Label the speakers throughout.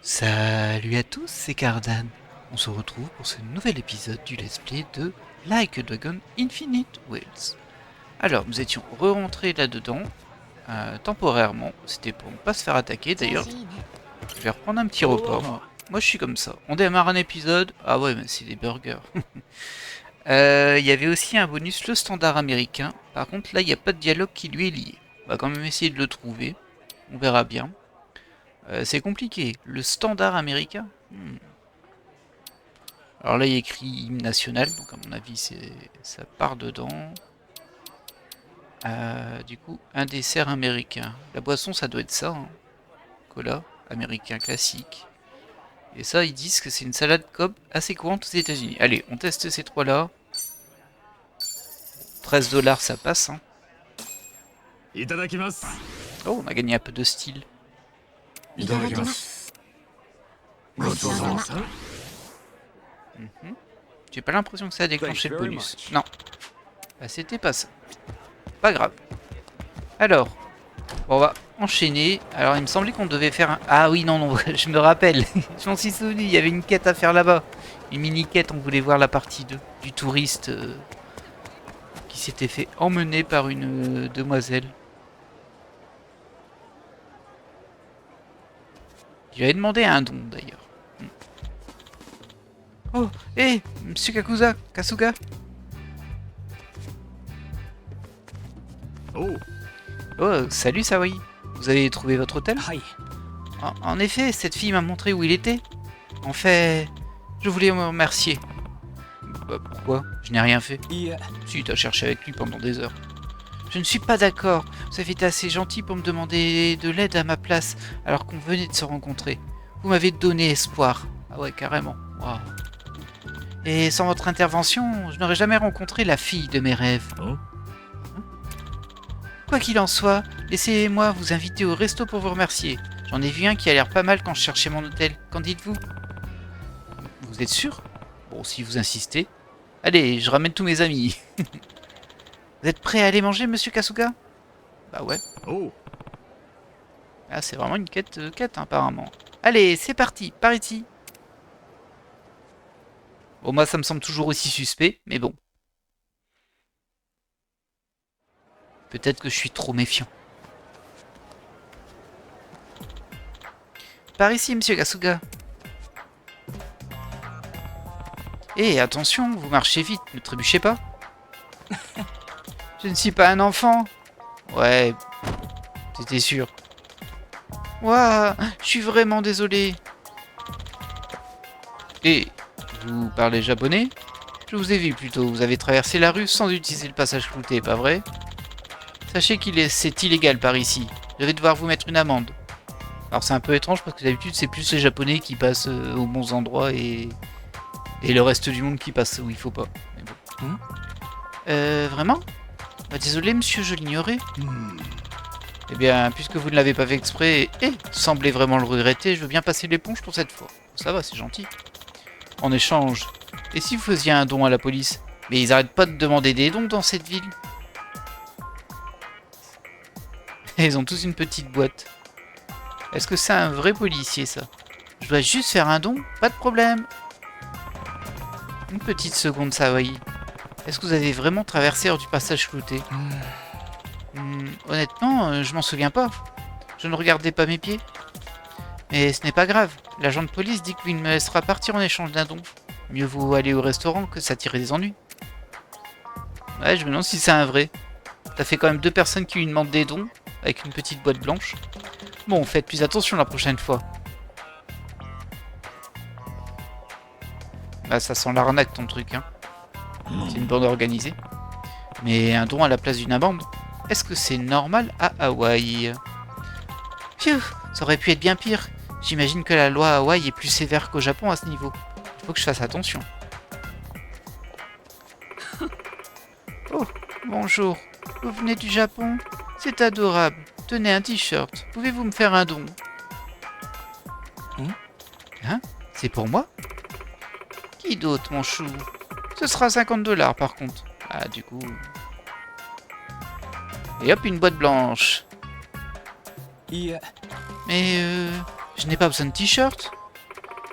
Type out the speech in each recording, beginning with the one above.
Speaker 1: Salut à tous, c'est Cardan. On se retrouve pour ce nouvel épisode du let's play de Like a Dragon Infinite Wilds. Alors, nous étions re-rentrés là-dedans, temporairement. C'était pour ne pas se faire attaquer. D'ailleurs, je vais reprendre un petit repas, moi. Moi, je suis comme ça. On démarre un épisode. Ah ouais, mais c'est des burgers. Il y avait aussi un bonus, le standard américain. Par contre, là, il n'y a pas de dialogue qui lui est lié. On va quand même essayer de le trouver. On verra bien. C'est compliqué. Le standard américain. Alors là, il y a écrit hymne national, donc à mon avis, ça part dedans. Du coup, un dessert américain. La boisson, ça doit être ça. Hein. Cola, américain classique. Et ça, ils disent que c'est une salade Cobb assez courante aux États-Unis. Allez, on teste ces trois-là. 13 $, ça passe. Hein. Oh, on a gagné un peu de style. J'ai pas l'impression que ça a déclenché le bonus. Non. Bah, c'était pas ça. Pas grave. Alors, bon, on va enchaîner. Alors, il me semblait qu'on devait faire un... Ah oui, non, je me rappelle. Je m'en suis souvenu, il y avait une quête à faire là-bas. Une mini-quête, on voulait voir la partie 2 du touriste qui s'était fait emmener par une demoiselle. J'avais demandé un don, d'ailleurs. Oh, hé, monsieur Kasuga. Oh, salut Sawai. Vous avez trouvé votre hôtel? En effet, cette fille m'a montré où il était. En fait, je voulais me remercier. Bah, pourquoi? Je n'ai rien fait. Si, t'as cherché avec lui pendant des heures. Je ne suis pas d'accord. Vous avez été assez gentil pour me demander de l'aide à ma place, alors qu'on venait de se rencontrer. Vous m'avez donné espoir. Ah ouais, carrément. Waouh. Et sans votre intervention, je n'aurais jamais rencontré la fille de mes rêves. Quoi qu'il en soit, laissez-moi vous inviter au resto pour vous remercier. J'en ai vu un qui a l'air pas mal quand je cherchais mon hôtel. Qu'en dites-vous? Vous êtes sûr? Bon, si vous insistez. Allez, je ramène tous mes amis. Vous êtes prêt à aller manger, monsieur Kasuga? Bah ouais. Ah, c'est vraiment une quête, hein, apparemment. Allez, c'est parti, par ici. Bon, moi, ça me semble toujours aussi suspect, mais bon. Peut-être que je suis trop méfiant. Par ici, monsieur Kasuga. Eh, attention, vous marchez vite, ne trébuchez pas. Je ne suis pas un enfant. Ouais, c'était sûr. Ouah, je suis vraiment désolé. Et vous parlez japonais? Je vous ai vu plutôt, vous avez traversé la rue sans utiliser le passage clouté, pas vrai? Sachez c'est illégal par ici. Je vais devoir vous mettre une amende. Alors c'est un peu étrange parce que d'habitude c'est plus les japonais qui passent aux bons endroits et le reste du monde qui passe où il faut pas. Mais bon. Vraiment? Bah, désolé monsieur, je l'ignorais. Eh bien, puisque vous ne l'avez pas fait exprès et semblez vraiment le regretter, je veux bien passer l'éponge pour cette fois. Ça va, c'est gentil. En échange, et si vous faisiez un don à la police? Mais ils arrêtent pas de demander des dons dans cette ville. Ils ont tous une petite boîte. Est-ce que c'est un vrai policier, ça? Je dois juste faire un don? Pas de problème. Une petite seconde, Sawai. Est-ce que vous avez vraiment traversé hors du passage clouté? Honnêtement, je m'en souviens pas. Je ne regardais pas mes pieds. Mais ce n'est pas grave. L'agent de police dit qu'il me laissera partir en échange d'un don. Mieux vaut aller au restaurant que s'attirer des ennuis. Ouais, je me demande si c'est un vrai. T'as fait quand même 2 personnes qui lui demandent des dons, avec une petite boîte blanche. Bon, faites plus attention la prochaine fois. Bah, ça sent l'arnaque ton truc, hein. C'est une bande organisée. Mais un don à la place d'une amende? Est-ce que c'est normal à Hawaï? Phew, ça aurait pu être bien pire. J'imagine que la loi à Hawaï est plus sévère qu'au Japon à ce niveau. Il faut que je fasse attention. Oh, bonjour. Vous venez du Japon? C'est adorable. Tenez un t-shirt. Pouvez-vous me faire un don? Hein? C'est pour moi? Qui d'autre, mon chou? Ce sera 50 $ par contre. Ah, du coup... Et hop, une boîte blanche. Mais Je n'ai pas besoin de t-shirt.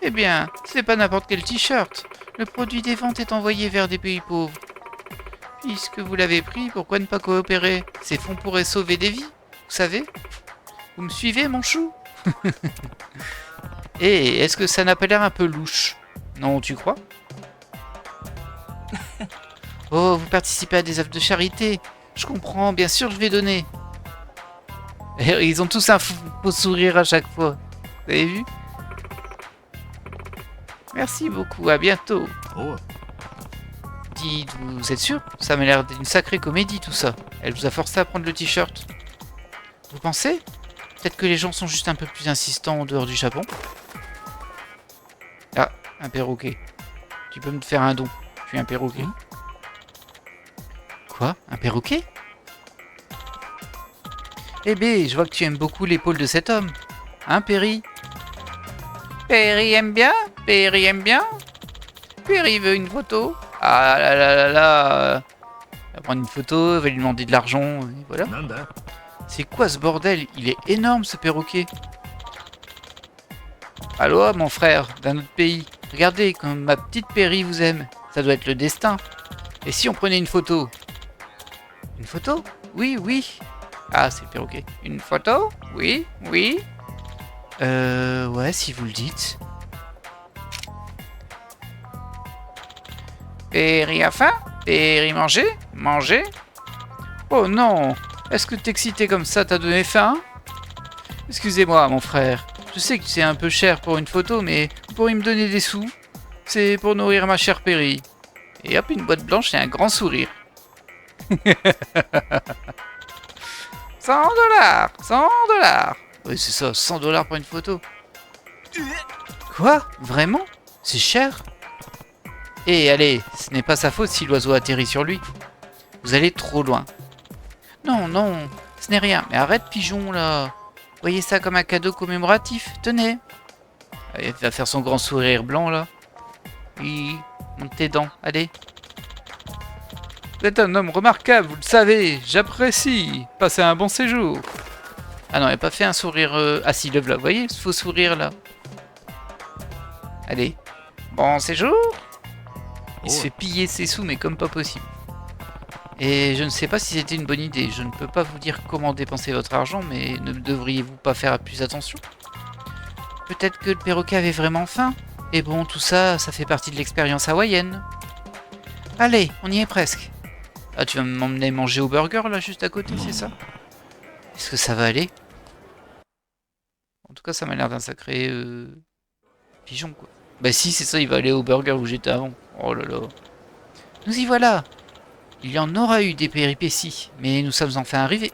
Speaker 1: Eh bien, c'est pas n'importe quel t-shirt. Le produit des ventes est envoyé vers des pays pauvres. Puisque vous l'avez pris, pourquoi ne pas coopérer? Ces fonds pourraient sauver des vies, vous savez? Vous me suivez, mon chou? Et est-ce que ça n'a pas l'air un peu louche? Non, tu crois? Oh, vous participez à des œuvres de charité. Je comprends, bien sûr, je vais donner. Et ils ont tous un faux sourire à chaque fois. Vous avez vu? Merci beaucoup, à bientôt.
Speaker 2: Oh.
Speaker 1: Dites, vous êtes sûr? Ça m'a l'air d'une sacrée comédie tout ça. Elle vous a forcé à prendre le t-shirt. Vous pensez? Peut-être que les gens sont juste un peu plus insistants en dehors du Japon. Ah, un perroquet. Tu peux me faire un don. Je suis un perroquet. Quoi? Un perroquet? Eh ben, je vois que tu aimes beaucoup l'épaule de cet homme. Hein, Perry? Perry aime bien? Perry aime bien? Perry veut une photo? Ah là là là là. Il va prendre une photo, il va lui demander de l'argent, et voilà. C'est quoi ce bordel? Il est énorme ce perroquet. Allô, mon frère, d'un autre pays. Regardez, comme ma petite Perry vous aime. Ça doit être le destin. Et si on prenait une photo? Une photo? Oui, oui. Ah, c'est le perroquet. Une photo? Oui, oui. Ouais, si vous le dites. Perry a faim? Perry manger? Manger? Oh non! Est-ce que t'exciter comme ça t'a donné faim? Excusez-moi, mon frère. Je sais que c'est un peu cher pour une photo, mais vous pourriez me donner des sous? C'est pour nourrir ma chère Perry. Et hop, une boîte blanche et un grand sourire. 100 $! 100 $! Oui, c'est ça, 100 $ pour une photo. Quoi? Vraiment? C'est cher? Eh, allez, ce n'est pas sa faute si l'oiseau atterrit sur lui. Vous allez trop loin. Non, non, ce n'est rien. Mais arrête, pigeon, là. Voyez ça comme un cadeau commémoratif. Tenez. Il va faire son grand sourire blanc, là. Oui, monte tes dents, allez. Vous êtes un homme remarquable, vous le savez. J'apprécie. Passez un bon séjour. Ah non, il n'a pas fait un sourire... Ah si, le voilà. Vous voyez, ce faux sourire, là. Allez. Bon séjour. Il se fait piller ses sous, mais comme pas possible. Et je ne sais pas si c'était une bonne idée. Je ne peux pas vous dire comment dépenser votre argent, mais ne devriez-vous pas faire plus attention? Peut-être que le perroquet avait vraiment faim. Et bon, tout ça, ça fait partie de l'expérience hawaïenne. Allez, on y est presque. Ah, tu vas m'emmener manger au burger, là, juste à côté, c'est ça? Est-ce que ça va aller? En tout cas, ça m'a l'air d'un sacré... pigeon, quoi. Bah si, c'est ça, il va aller au burger où j'étais avant. Oh là là. Nous y voilà. Il y en aura eu des péripéties, mais nous sommes enfin arrivés.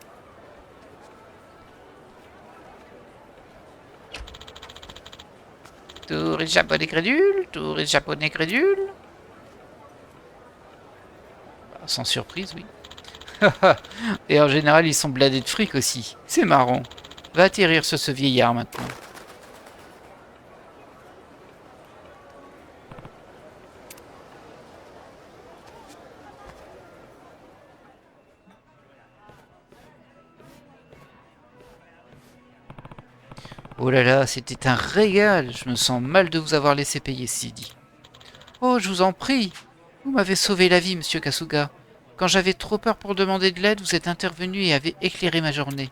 Speaker 1: Touriste japonais crédule, touriste japonais crédule. Bah, sans surprise, oui. Et en général, ils sont bladés de fric aussi. C'est marrant. Va atterrir sur ce vieillard maintenant. Oh là là, c'était un régal. Je me sens mal de vous avoir laissé payer, Sidi. Oh, je vous en prie. Vous m'avez sauvé la vie, monsieur Kasuga. Quand j'avais trop peur pour demander de l'aide, vous êtes intervenu et avez éclairé ma journée.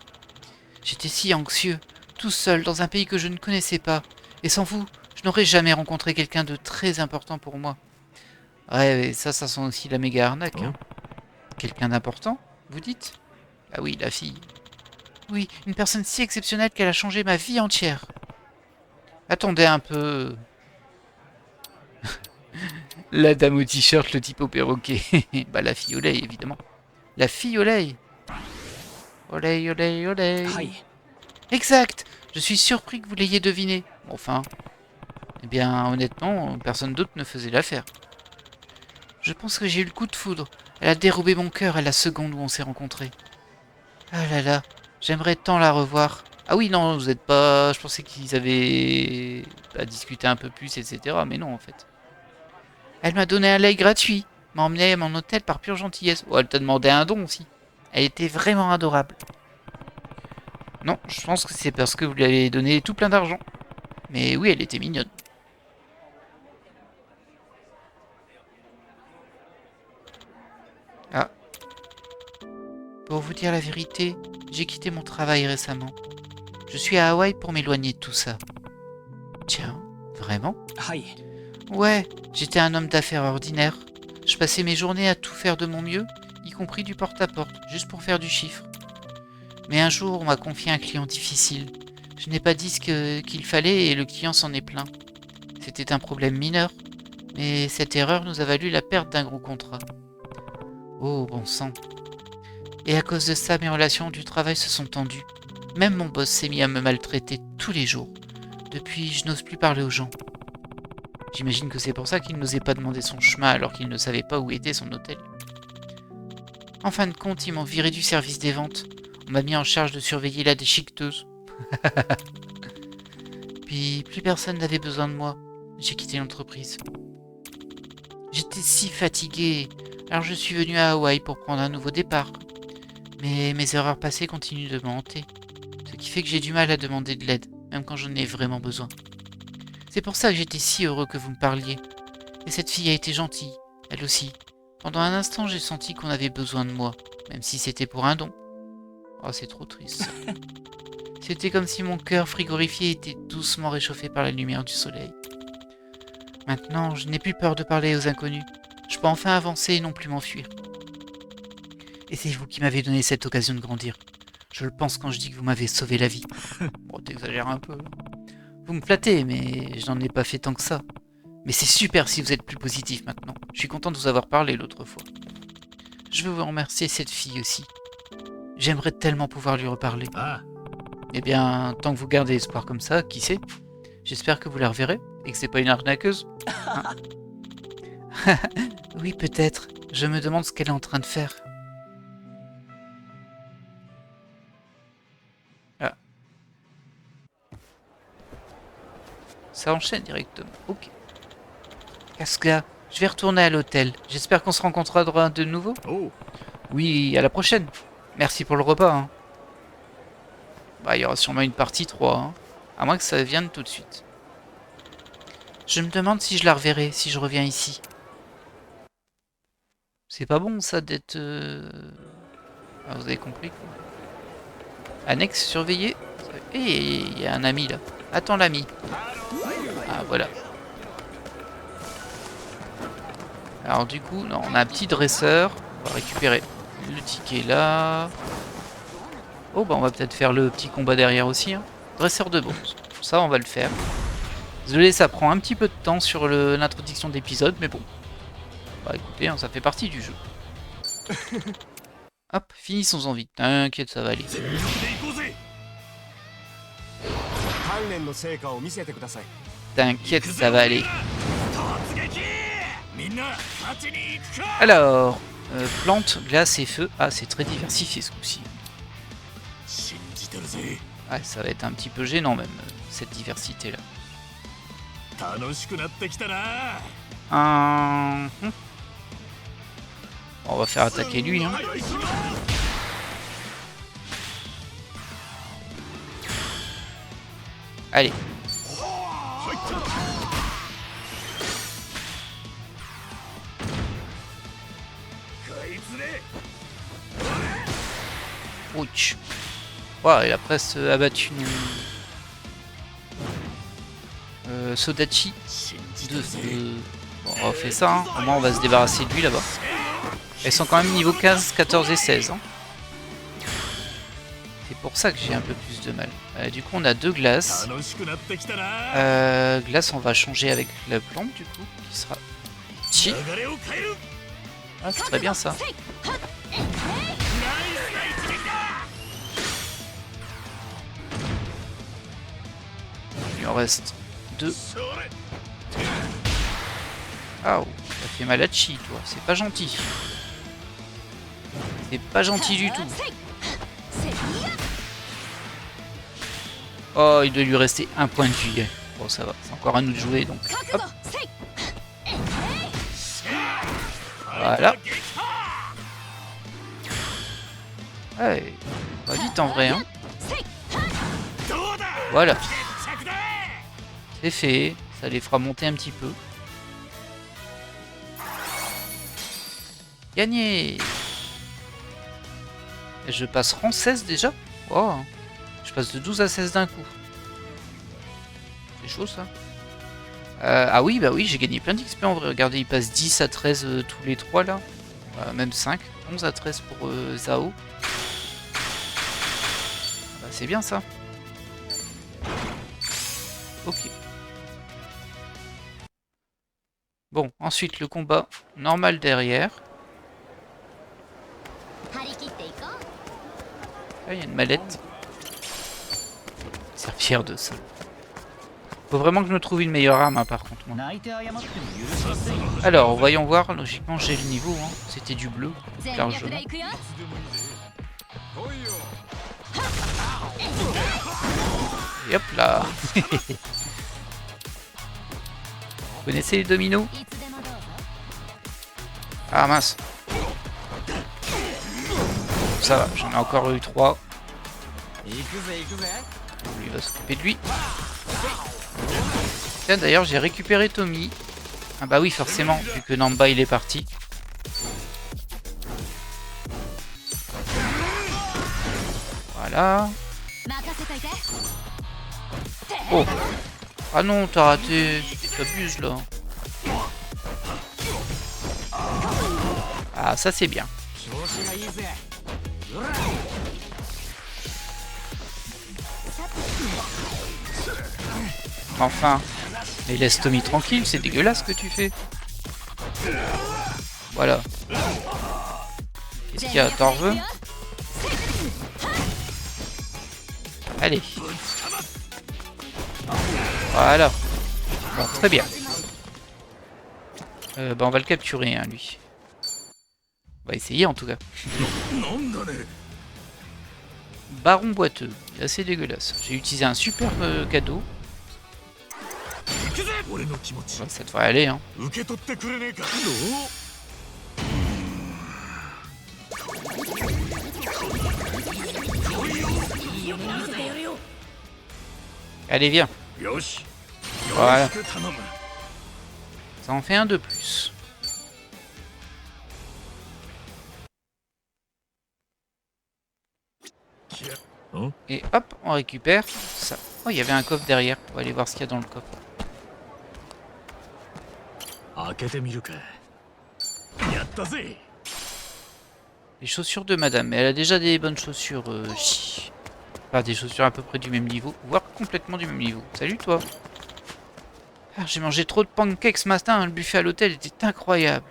Speaker 1: J'étais si anxieux, tout seul, dans un pays que je ne connaissais pas. Et sans vous, je n'aurais jamais rencontré quelqu'un de très important pour moi. Ouais, ça sent aussi la méga arnaque. Hein. Quelqu'un d'important, vous dites? Ah oui, la fille. Oui, une personne si exceptionnelle qu'elle a changé ma vie entière. Attendez un peu. La dame au t-shirt, le type au perroquet. Bah la fille au lait, évidemment. La fille au lait. Olé, olé, olé. Exact. Je suis surpris que vous l'ayez deviné. Enfin. Eh bien, honnêtement, personne d'autre ne faisait l'affaire. Je pense que j'ai eu le coup de foudre. Elle a dérobé mon cœur à la seconde où on s'est rencontrés. Ah là là. J'aimerais tant la revoir. Ah oui, non, vous êtes pas... Je pensais qu'ils avaient... discuté un peu plus, etc. Mais non, en fait. Elle m'a donné un lait gratuit. M'a emmené à mon hôtel par pure gentillesse. Oh, elle t'a demandé un don aussi. Elle était vraiment adorable. Non, je pense que c'est parce que vous lui avez donné tout plein d'argent. Mais oui, elle était mignonne. Ah. Pour vous dire la vérité, j'ai quitté mon travail récemment. Je suis à Hawaï pour m'éloigner de tout ça. Tiens, vraiment? Ouais, j'étais un homme d'affaires ordinaire. Je passais mes journées à tout faire de mon mieux, y compris du porte-à-porte, juste pour faire du chiffre. Mais un jour, on m'a confié un client difficile. Je n'ai pas dit qu'il fallait et le client s'en est plaint. C'était un problème mineur, mais cette erreur nous a valu la perte d'un gros contrat. Oh, bon sang. Et à cause de ça, mes relations du travail se sont tendues. Même mon boss s'est mis à me maltraiter tous les jours. Depuis, je n'ose plus parler aux gens. J'imagine que c'est pour ça qu'il n'osait pas demander son chemin alors qu'il ne savait pas où était son hôtel. En fin de compte, ils m'ont viré du service des ventes. On m'a mis en charge de surveiller la déchiqueteuse. Puis, plus personne n'avait besoin de moi. J'ai quitté l'entreprise. J'étais si fatigué, alors je suis venu à Hawaï pour prendre un nouveau départ. Mais mes erreurs passées continuent de me hanter, ce qui fait que j'ai du mal à demander de l'aide, même quand j'en ai vraiment besoin. C'est pour ça que j'étais si heureux que vous me parliez. Et cette fille a été gentille, elle aussi. Pendant un instant, j'ai senti qu'on avait besoin de moi, même si c'était pour un don. Oh, c'est trop triste. C'était comme si mon cœur frigorifié était doucement réchauffé par la lumière du soleil. Maintenant, je n'ai plus peur de parler aux inconnus. Je peux enfin avancer et non plus m'enfuir. Et c'est vous qui m'avez donné cette occasion de grandir. Je le pense quand je dis que vous m'avez sauvé la vie. Bon, t'exagères un peu. Vous me flattez, mais je n'en ai pas fait tant que ça. Mais c'est super si vous êtes plus positif maintenant. Je suis content de vous avoir parlé l'autre fois. Je veux vous remercier cette fille aussi. J'aimerais tellement pouvoir lui reparler. Eh bien, tant que vous gardez espoir comme ça, qui sait? J'espère que vous la reverrez et que c'est pas une arnaqueuse. Hein? Oui, peut-être. Je me demande ce qu'elle est en train de faire. Ah. Ça enchaîne directement. Ok. Casca, je vais retourner à l'hôtel. J'espère qu'on se rencontrera de nouveau. Oui, à la prochaine. Merci pour le repas. Hein. Bah, il y aura sûrement une partie 3. Hein. À moins que ça vienne tout de suite. Je me demande si je la reverrai, si je reviens ici. C'est pas bon ça d'être... Ah, vous avez compris quoi. Annexe surveillée. Et il y a un ami là. Attends l'ami. Ah voilà. Alors du coup, non, on a un petit dresseur. On va récupérer le ticket là. Oh bah on va peut-être faire le petit combat derrière aussi. Hein. Dresseur de bronze. Ça on va le faire. Désolé, ça prend un petit peu de temps sur l'introduction d'épisode, mais bon. Bah écoutez, hein, ça fait partie du jeu. Hop, finissons-en vite. T'inquiète, ça va aller. T'inquiète, ça va aller. Alors, plantes, glace et feu. Ah, c'est très diversifié ce coup-ci. Ouais, ça va être un petit peu gênant même, cette diversité-là. On va faire attaquer lui. Hein. Allez. Ouch. Wow, il a presque abattu Sodachi. Bon, on refait ça. Hein. Au moins, on va se débarrasser de lui là-bas. Elles sont quand même niveau 15, 14 et 16. Hein. C'est pour ça que j'ai un peu plus de mal. Du coup, on a deux glaces. Glace, on va changer avec la plante, du coup, qui sera Chi. Ah, c'est très bien ça. Il en reste deux. Ah, oh, ça fait mal à Chi, toi. C'est pas gentil. C'est pas gentil du tout. Oh, il doit lui rester un point de vie. Bon, ça va. C'est encore à nous de jouer, donc. Hop. Voilà. Ouais, va vite en vrai, hein. Voilà. C'est fait, ça les fera monter un petit peu. Gagné! Et je passe rang 16 déjà? Oh, je passe de 12 à 16 d'un coup. C'est chaud ça. Ah oui, bah oui, j'ai gagné plein d'XP en vrai. Regardez, il passe 10 à 13 tous les 3 là. Même 5. 11 à 13 pour Zao. Bah, c'est bien ça. Ok. Bon, ensuite le combat normal derrière. Ah, il y a une mallette. Servir de ça. Faut vraiment que je me trouve une meilleure arme, hein, par contre. Moi. Alors, voyons voir. Logiquement, j'ai le niveau. Hein. C'était du bleu, largement. Et hop là. Vous connaissez les dominos? Ah mince. Ça va, j'en ai encore eu 3. Lui va s'occuper de lui. Tiens, d'ailleurs, j'ai récupéré Tommy. Ah bah oui, forcément, vu que Namba il est parti. Voilà. Oh. Ah non, t'as raté. T'abuses là. Ah, ça c'est bien. Enfin. Mais laisse Tommy tranquille, c'est dégueulasse ce que tu fais. Voilà. Qu'est-ce qu'il y a? T'en veux? Allez. Voilà. Bon, très bien. Bah on va le capturer, hein, lui. On va essayer en tout cas. Baron boiteux. Il est assez dégueulasse. J'ai utilisé un super cadeau. Ça devrait aller, hein. Allez, viens. Voilà. Ça en fait un de plus. Et hop, on récupère ça. Oh, il y avait un coffre derrière. On va aller voir ce qu'il y a dans le coffre. Les chaussures de madame. Mais elle a déjà des bonnes chaussures. Enfin, des chaussures à peu près du même niveau. Voire complètement du même niveau. Salut toi. Ah, j'ai mangé trop de pancakes ce matin. Hein. Le buffet à l'hôtel était incroyable.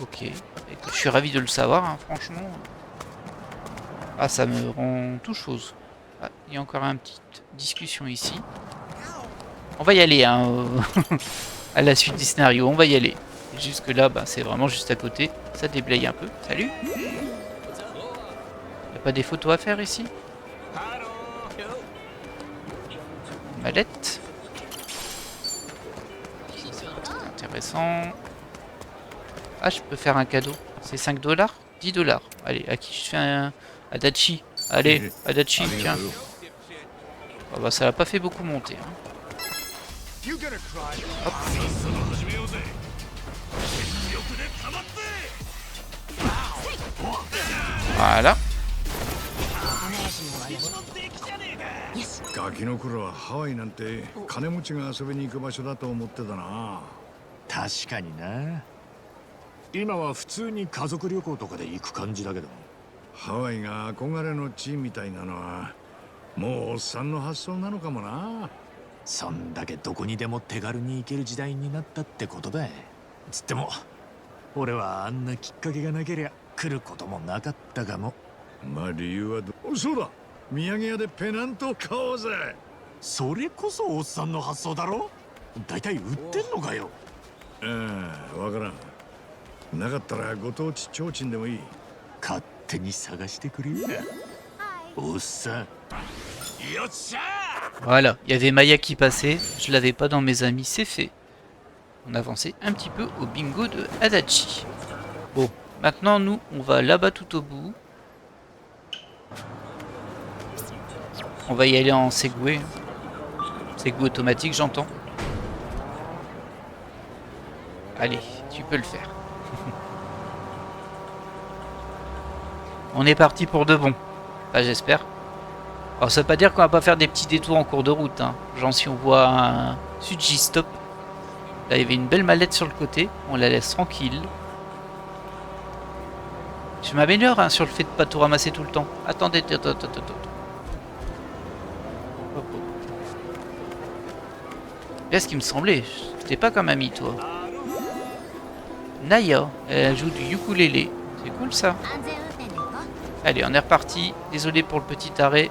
Speaker 1: Ok. Écoute, je suis ravi de le savoir, hein, franchement. Ah, ça me rend tout chose. Ah, il y a encore une petite discussion ici. On va y aller, hein, à la suite du scénario. On va y aller. Jusque là, bah, c'est vraiment juste à côté. Ça déblaye un peu. Salut. Y'a pas des photos à faire ici? Mallette. C'est intéressant. Ah, je peux faire un cadeau. C'est 5 $? 10 $. Allez, à qui je fais un... Adachi. Allez, Adachi, tiens. Oh, bah, ça l'a pas fait beaucoup monter. Hein. Hop. Voilà.
Speaker 2: ガキの頃はハワイなんて金持ちが遊びに行く場所だと思ってたな。
Speaker 3: 確かにな。今は普通に家族旅行とかで行く感じだけど。
Speaker 2: ハワイが憧れの地みたいなのはもうおっさんの発想なのかもな。
Speaker 3: そんだけどこにでも手軽に行ける時代になったってことだ。つっても俺はあんなきっかけがなけりゃ来ることもなかったかも。
Speaker 2: まあ理由はそうだ。土産屋でペナントを買おうぜ。
Speaker 3: それこそおっさんの発想だろ。だいたい売ってんのかよ。
Speaker 2: わからん。なかったらご当地提灯でもいい。
Speaker 3: 勝手に探してくれよ。おっさん。よっしゃ。
Speaker 1: Voilà, il y avait Maya qui passait, je l'avais pas dans mes amis, c'est fait. On avançait un petit peu au bingo de Adachi. Bon, maintenant nous, on va là-bas tout au bout. On va y aller en Segway. C'est goût automatique, j'entends. Allez, tu peux le faire. On est parti pour de bon. Enfin, j'espère. Alors, ça veut pas dire qu'on va pas faire des petits détours en cours de route. Hein. Genre, si on voit un Suji Stop. Là, il y avait une belle mallette sur le côté. On la laisse tranquille. Je m'améliore hein, sur le fait de pas tout ramasser tout le temps. Attendez, attends. Hop, hop. Là, ce qui me semblait, c'était pas comme ami, toi. Naya, elle joue du ukulélé. C'est cool ça. Allez, on est reparti. Désolé pour le petit arrêt.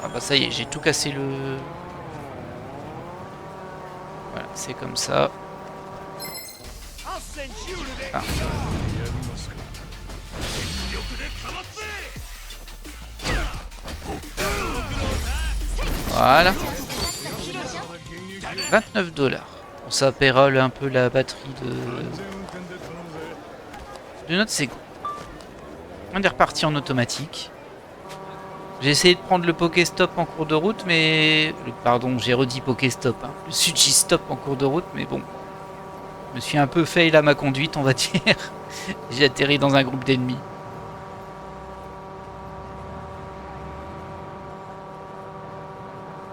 Speaker 1: Ah bah ça y est, j'ai tout cassé le... Voilà, c'est comme ça. Ah. Voilà. 29$. Bon, ça pérole un peu la batterie de notre Sego. On est reparti en automatique. J'ai essayé de prendre le Pokéstop en cours de route, mais... Pardon, j'ai redit Pokéstop. Hein. Le Suji Stop en cours de route, mais bon. Je me suis un peu fail à ma conduite, on va dire. J'ai atterri dans un groupe d'ennemis.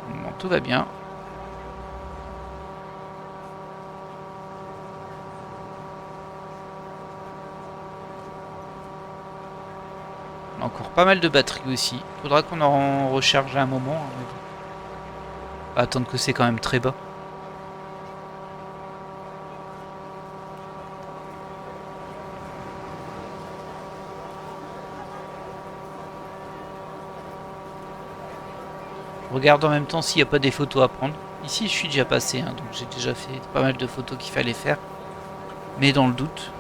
Speaker 1: Bon, tout va bien. On a encore pas mal de batteries aussi. Faudra qu'on en recharge à un moment. Hein, mais bon. Pas attendre que c'est quand même très bas. Je regarde en même temps s'il n'y a pas des photos à prendre. Ici je suis déjà passé, hein, donc j'ai déjà fait pas mal de photos qu'il fallait faire. Mais dans le doute,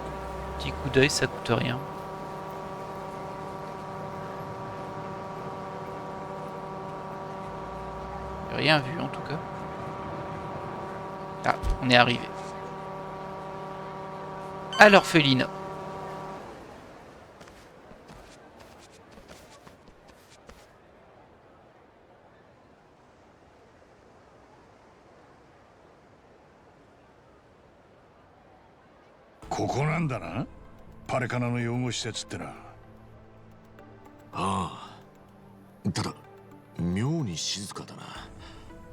Speaker 1: petit coup d'œil, ça coûte rien. Rien vu en tout cas. Ah, on est arrivé. À l'orphelinat.
Speaker 2: ここなんだな。パレカナの養護施設ってな。
Speaker 3: ああ。ただ妙に静かだな。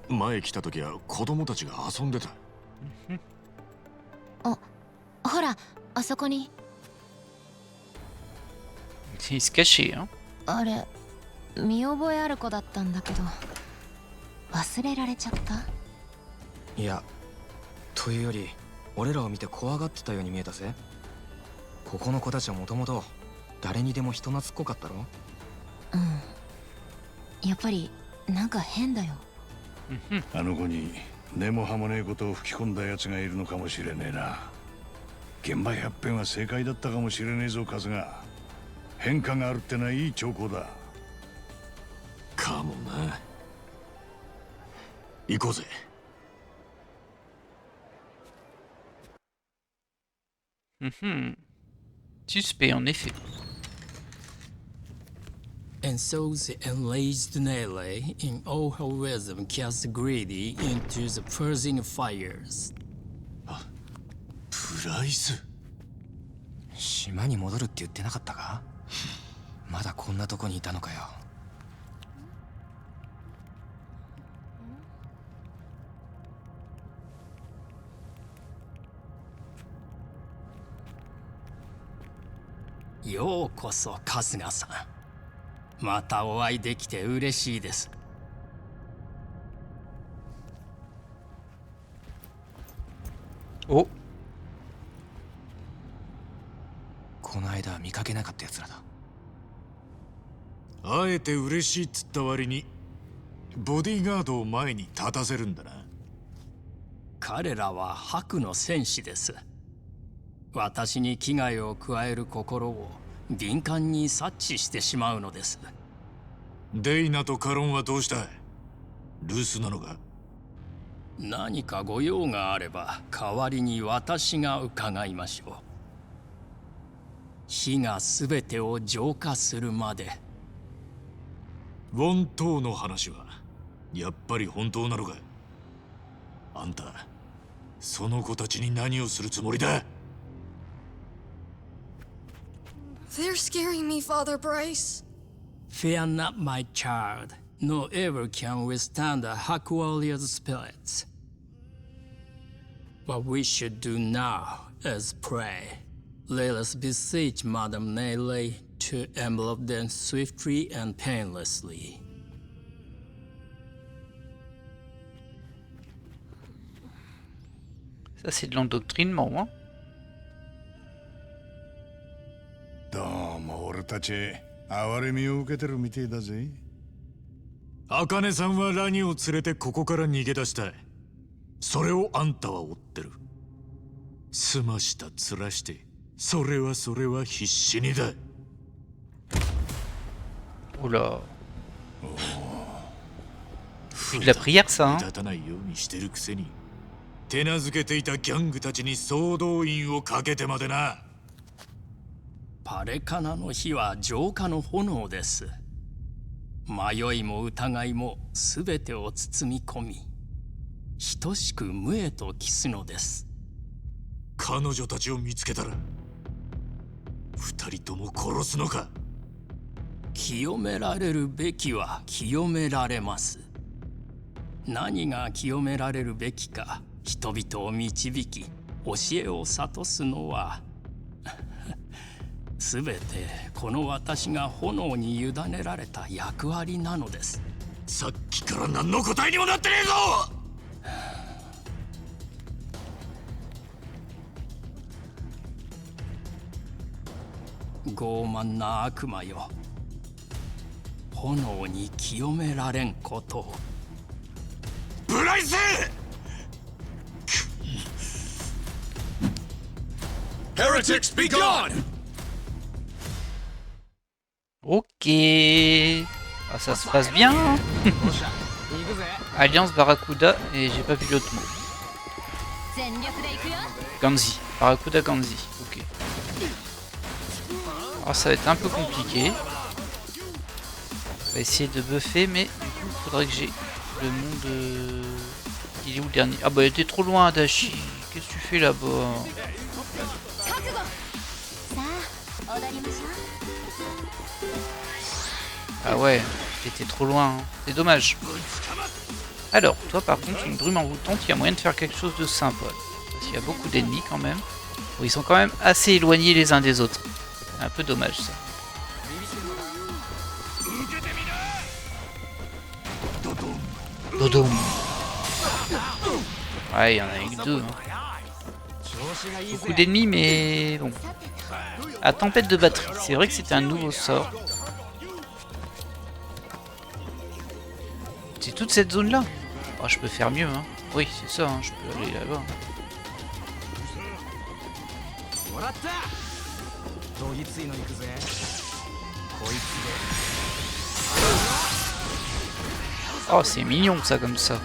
Speaker 3: 前来た時は子供たちが遊んでた。
Speaker 4: あ、ほら、あそこに。
Speaker 1: Il se cachait, hein.
Speaker 4: あれ、見覚えある子だったんだけど、忘れられちゃった？
Speaker 5: いや、というより俺らを見て怖がってたように見えたぜ。ここの子たちはもともと誰にでも人懐っこかったろ。
Speaker 4: うん。やっぱりなんか変だよ。
Speaker 2: あの子に根も葉もねえことを吹き込んだやつがいるのかもしれねえな。現場百遍は正解だったかもしれねえぞ、カズが。変化があるってのはいい兆候だ。
Speaker 3: かもな。行こうぜ。
Speaker 1: Suspect en effet.
Speaker 6: And so the enraged Nele in all her wisdom cast Greedy into the purging fires.
Speaker 3: プライス。
Speaker 5: 島に戻るって言ってなかったか？まだこんなとこにいたのかよ。
Speaker 6: ようこそ春日さん。またお会いできて嬉しいです。
Speaker 1: お、
Speaker 5: この間見かけなかったやつらだ。
Speaker 3: あえて嬉しいっつった割にボディーガードを前に立たせるんだな。
Speaker 6: 彼らは白の戦士です。私に危害を加える心を敏感に察知してしまうのです。
Speaker 3: デイナとカロンはどうした？留守なのか？
Speaker 6: 何かご用があれば代わりに私が伺いましょ火が全てを浄化するまで。
Speaker 3: ウォントーの話はやっぱり本当なのか？あんたその子たちに何をするつもりだ？
Speaker 7: They're scaring me, Father Bryce.
Speaker 6: Fear not, my child. No evil can withstand the Hack Warrior's spirits. What we should do now is pray. Let us beseech Madame Neyle to envelop them swiftly and painlessly.
Speaker 1: Ça, c'est de l'endoctrinement, hein.
Speaker 2: どうも俺たち哀れみを受けてるみてえだぜ。
Speaker 3: 茜さんはラニを連れてここから逃げ出した。それをあんたは追ってる。すましたつらして、それは必死にだ。
Speaker 1: Oh là. C'est de la prière, ça, hein.
Speaker 3: 立たないようにしてるくせに、手なずけていたギャングたちに総動員をかけてまでな。
Speaker 6: パレカナの火は浄化の炎です。迷いも疑いも全てを包み込み、等しく無へと帰すのです。
Speaker 3: 彼女たちを見つけたら二人とも殺すのか？
Speaker 6: 清められるべきは清められます。何が清められるべきか、人々を導き教えを諭すのはすべてこの私が炎に委ねられた役割なのです。
Speaker 3: さっきから何の答えにもなってねえぞ！
Speaker 6: 傲慢な悪魔よ、炎に清められんことを。
Speaker 3: ブライス！Heretics be gone!
Speaker 1: Ok. Ah, ça se passe bien. Hein. Alliance Barracuda et j'ai pas vu l'autre mot. Ganzi. Barracuda Ganzi. Ok. Alors ça va être un peu compliqué. On va essayer de buffer, mais du coup il faudrait que j'ai le monde... Il est où le dernier? Ah bah il était trop loin, Adachi. Qu'est-ce que tu fais là-bas? Ah ouais, t'étais trop loin, hein. C'est dommage. Alors, toi par contre, une brume envoûtante, il y a moyen de faire quelque chose de sympa. Parce qu'il y a beaucoup d'ennemis quand même. Bon, ils sont quand même assez éloignés les uns des autres. C'est un peu dommage ça. Dodom. Ouais, il y en a que deux. Hein. Beaucoup d'ennemis, mais bon. Ah, tempête de batterie. C'est vrai que c'était un nouveau sort. C'est toute cette zone là. Oh, je peux faire mieux, hein. Oui, c'est ça, hein. Je peux aller là-bas. Oh, c'est mignon ça comme ça.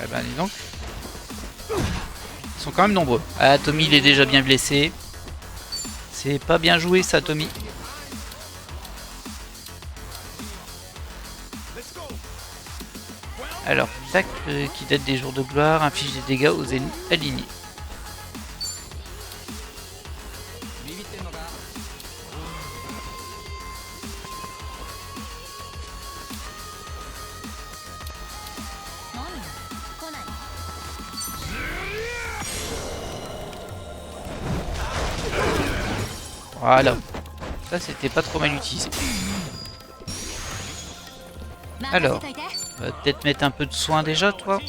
Speaker 1: Eh ben dis donc. Ils sont quand même nombreux. Ah, Tommy il est déjà bien blessé. C'est pas bien joué ça, Tommy. Alors, tac, qui date des jours de gloire, inflige des dégâts aux ennemis alignés. Voilà. Ça, c'était pas trop mal utilisé. Alors, on va peut-être mettre un peu de soin déjà, toi.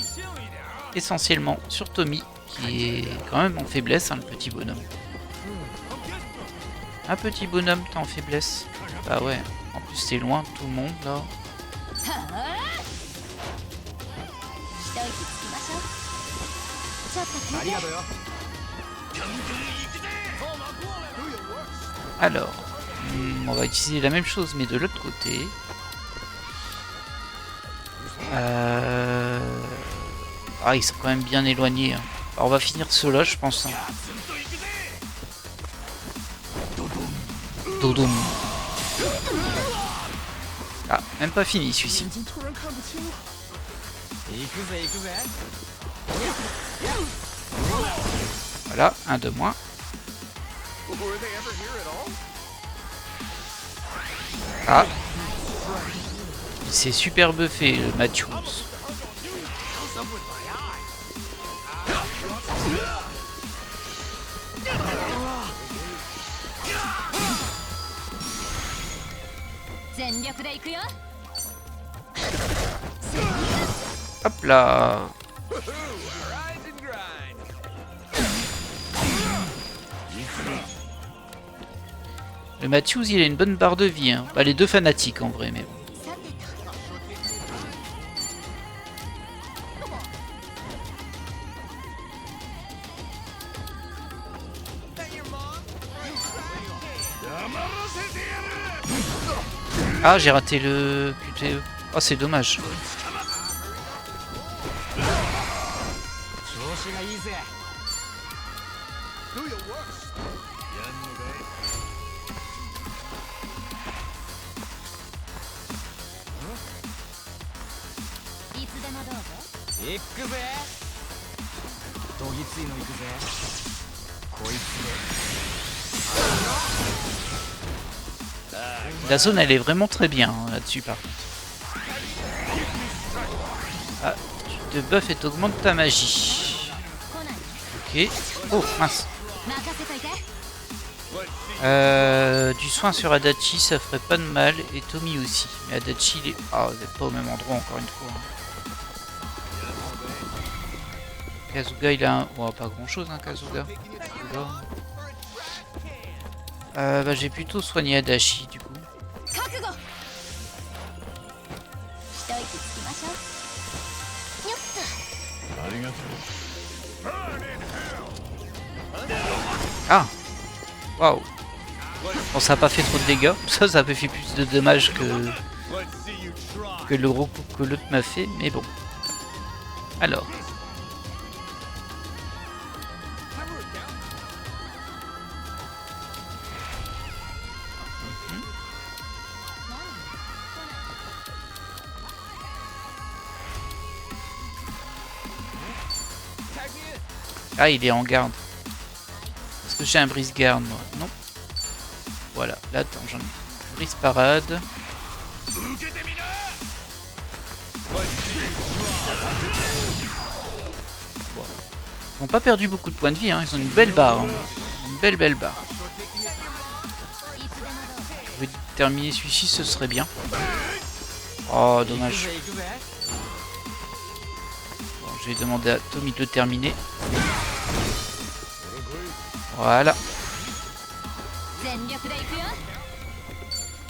Speaker 1: Essentiellement sur Tommy, qui est quand même en faiblesse, hein, le petit bonhomme. Un petit bonhomme, t'es en faiblesse. Bah ouais, en plus c'est loin de tout le monde, là. Alors, on va utiliser la même chose mais de l'autre côté. Ah, ils sont quand même bien éloignés. Hein. Alors, on va finir ceux-là, je pense. Hein. Dodoum. Ah, même pas fini celui-ci. Voilà, un de moins. Ah, c'est super buffé le Matthews. Hop là. Le Matthews, il a une bonne barre de vie. Hein. Bah, les deux fanatiques en vrai, mais bon. Ah, j'ai raté le QTE. Oh, c'est dommage. La zone elle est vraiment très bien hein, là-dessus par contre. Ah, tu te buff et t'augmentes ta magie. Ok. Oh mince. Du soin sur Adachi ça ferait pas de mal et Tommy aussi. Mais Adachi il est... Ah vous n'êtes pas au même endroit encore une fois. Hein. Kazuga il a un... Bon pas grand chose hein Kazuga. Bah j'ai plutôt soigné Adachi du coup. Ah. Waouh. Bon ça a pas fait trop de dégâts. Ça a fait plus de dommages que le gros coup que l'autre m'a fait. Mais bon. Alors. Ah, il est en garde. Est-ce que j'ai un brise-garde, moi? Non. Voilà, là, attends, j'en ai. Brise-parade. Bon. Ils n'ont pas perdu beaucoup de points de vie, hein. Ils ont une belle barre. Hein. Une belle barre. Je vais terminer celui-ci, ce serait bien. Oh, dommage. Bon, je vais demander à Tommy de le terminer. Voilà.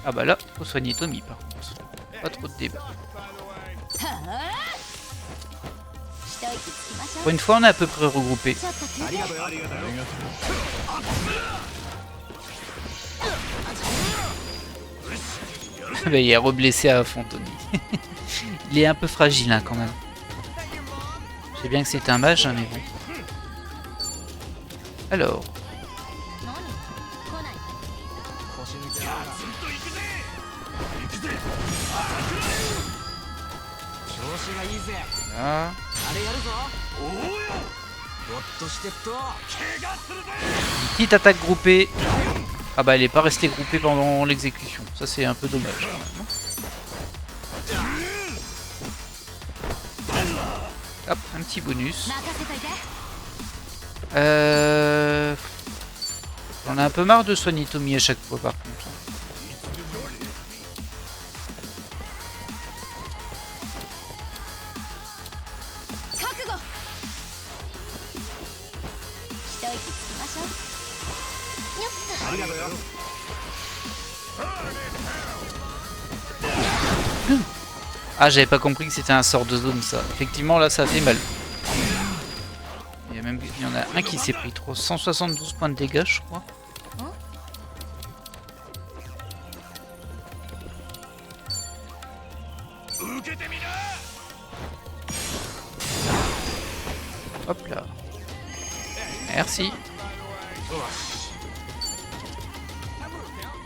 Speaker 1: Ah bah là, faut soigner Tommy par contre. Pas trop de débats. Pour une fois, on est à peu près regroupés. Bah, il est reblessé à fond, Tommy. Il est un peu fragile hein, quand même. Je sais bien que c'est un mage, hein, mais bon. Alors. Là. Une petite attaque groupée. Ah bah elle est pas restée groupée pendant l'exécution. Ça c'est un peu dommage. Hop, un petit bonus. J'en ai un peu marre de soigner Tommy à chaque fois par contre. Ah, j'avais pas compris que c'était un sort de zone ça. Effectivement là ça fait mal. Il y en a un qui s'est pris 172 points de dégâts je crois. Merci.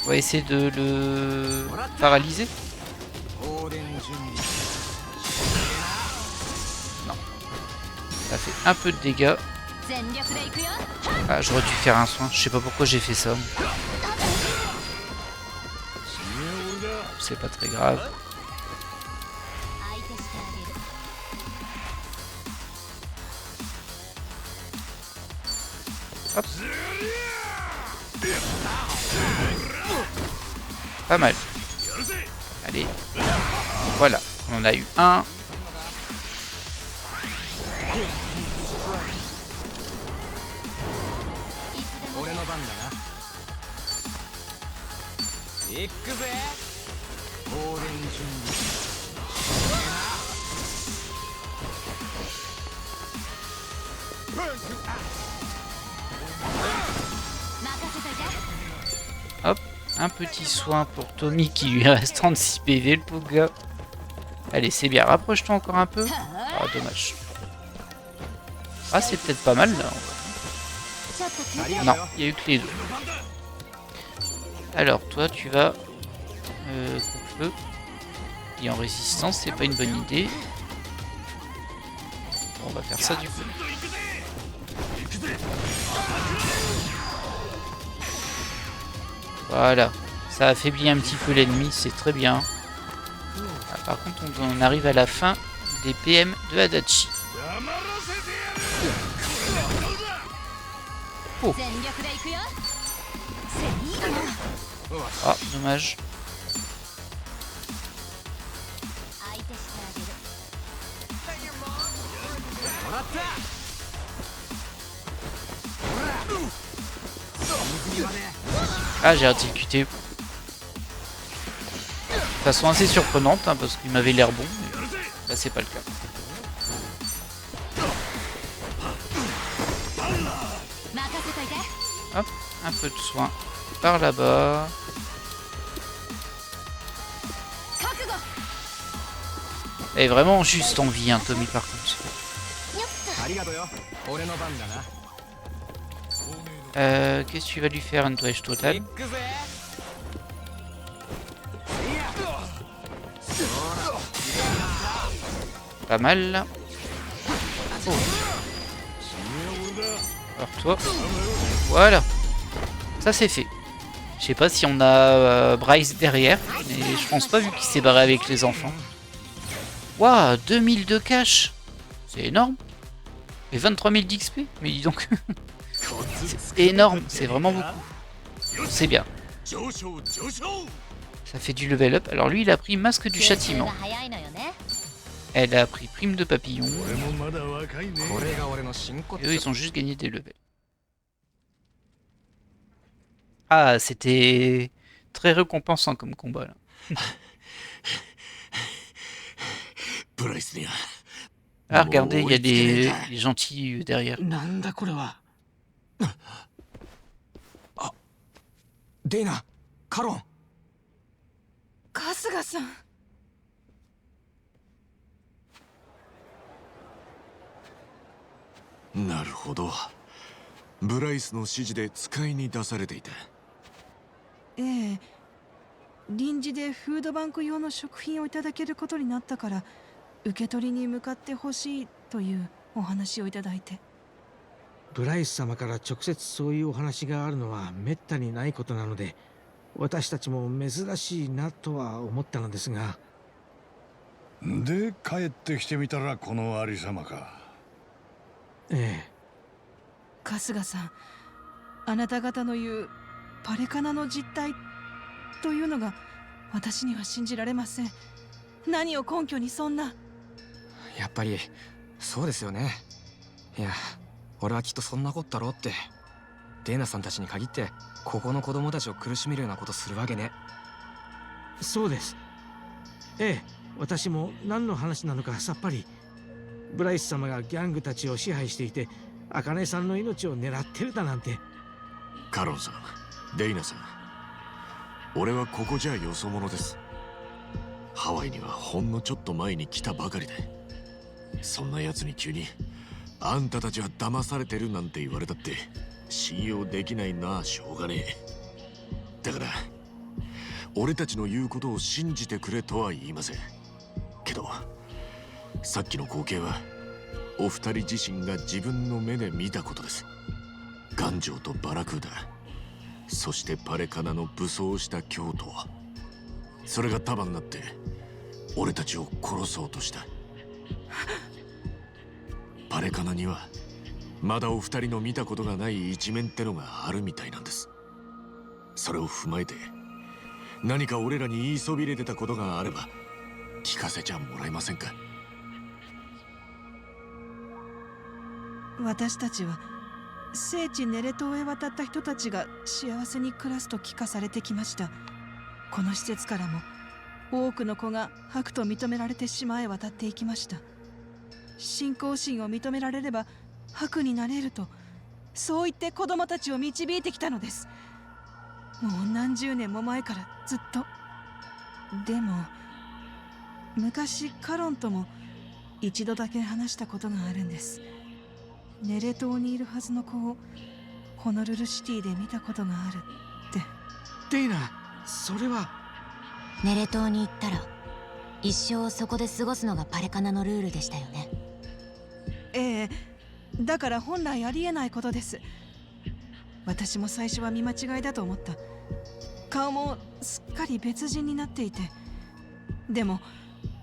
Speaker 1: On va essayer de le paralyser. Non. Ça fait un peu de dégâts. Ah, j'aurais dû faire un soin. Je sais pas pourquoi j'ai fait ça. C'est pas très grave. Hop. Pas mal. Allez. Voilà. On en a eu un. Hop, un petit soin pour Tommy qui lui reste 36 PV, le pauvre gars. Allez, c'est bien, rapproche-toi encore un peu. Ah, dommage. Ah, c'est peut-être pas mal là. Non, il n'y a eu que les deux. Alors, toi, tu vas... coupe-feu. Et en résistance, c'est pas une bonne idée. On va faire ça du coup. Voilà, ça affaiblit un petit peu l'ennemi, c'est très bien. Ah, par contre, on arrive à la fin des PM de Adachi. Oh. Ah, dommage. Ah, j'ai raté le QT. De façon assez surprenante, hein, parce qu'il m'avait l'air bon, mais là c'est pas le cas. Hop, un peu de soin par là-bas. Elle est vraiment juste en vie, hein, Tommy, par contre. Qu'est-ce que tu vas lui faire, un nettoyage total? Pas mal là. Oh. Alors toi. Voilà. Ça c'est fait. Je sais pas si on a Bryce derrière, mais je pense pas vu qu'il s'est barré avec les enfants. Waouh, 2000 de cash. C'est énorme. Et 23 000 d'XP. Mais dis donc. C'est énorme, c'est vraiment beaucoup. C'est bien. Ça fait du level up. Alors lui, il a pris masque du châtiment. Elle a pris prime de papillon. Et eux, ils ont juste gagné des levels. Ah, c'était très récompensant comme combat là. Ah, regardez, il y a des gentils derrière.
Speaker 5: デイナ、カロン。
Speaker 7: 春日さん。
Speaker 3: なるほど。ブライスの指示で使いに出されていた。
Speaker 8: ええ、臨時でフードバンク用の食品をいただけることになったから受け取りに向かってほしいというお話をいただいて。
Speaker 9: ブライス様から直接そういうお話があるのはめったにないことなので、私たちも珍しいなとは思ったのですが。
Speaker 2: で帰ってきてみたらこのありさまか。
Speaker 8: ええ。春日さん、あなた方の言うパレカナの実態というのが私には信じられません。何を根拠にそんな。
Speaker 5: やっぱりそうですよね。いや、俺はきっとそんなこったろうって。デーナさんたちに限ってここの子供たちを苦しめるようなことするわけね。
Speaker 9: そうです。ええ、私も何の話なのかさっぱり。ブライス様がギャングたちを支配していて、茜さんの命を狙ってるだなんて。
Speaker 3: カロンさん、デイナさん、俺はここじゃよそ者です。ハワイにはほんのちょっと前に来たばかりで、そんな奴に急にあんたたちは騙されてるなんて言われたって信用できないな。しょうがねえ。だから俺たちの言うことを信じてくれとは言いませんけど、さっきの光景はお二人自身が自分の目で見たことです。頑丈とバラクーダ、そしてパレカナの武装した京都、それが束になって俺たちを殺そうとした。パレカナにはまだお二人の見たことがない一面ってのがあるみたいなんです。それを踏まえて何か俺らに言いそびれてたことがあれば聞かせちゃもらえませんか。
Speaker 8: 私たちは聖地ネレ島へ渡った人たちが幸せに暮らすと聞かされてきました。この施設からも多くの子が白と認められて島へ渡っていきました。信仰心を認められれば白になれると、そう言って子供たちを導いてきたのです。もう何十年も前からずっと。でも昔カロンとも一度だけ話したことがあるんです。ネレ島にいるはずの子をホノルルシティで見たことがあるって。
Speaker 9: デイナ、それは。
Speaker 4: ネレ島に行ったら一生をそこで過ごすのがパレカナのルールでしたよね。
Speaker 8: ええ、だから本来ありえないことです。私も最初は見間違いだと思った。顔もすっかり別人になっていて。でも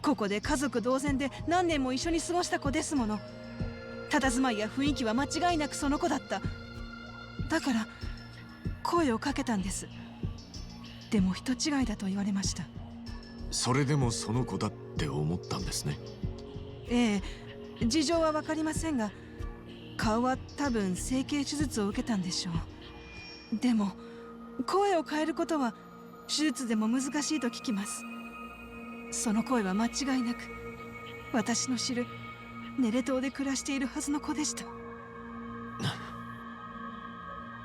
Speaker 8: ここで家族同然で何年も一緒に過ごした子ですもの。佇まいや雰囲気は間違いなくその子だった。だから声をかけたんです。でも人違いだと言われました。
Speaker 3: それでもその子だって思ったんですね。
Speaker 8: ええ、事情は分かりませんが、顔は多分整形手術を受けたんでしょう。でも声を変えることは手術でも難しいと聞きます。その声は間違いなく私の知るネレ島で暮らしているはずの子でした。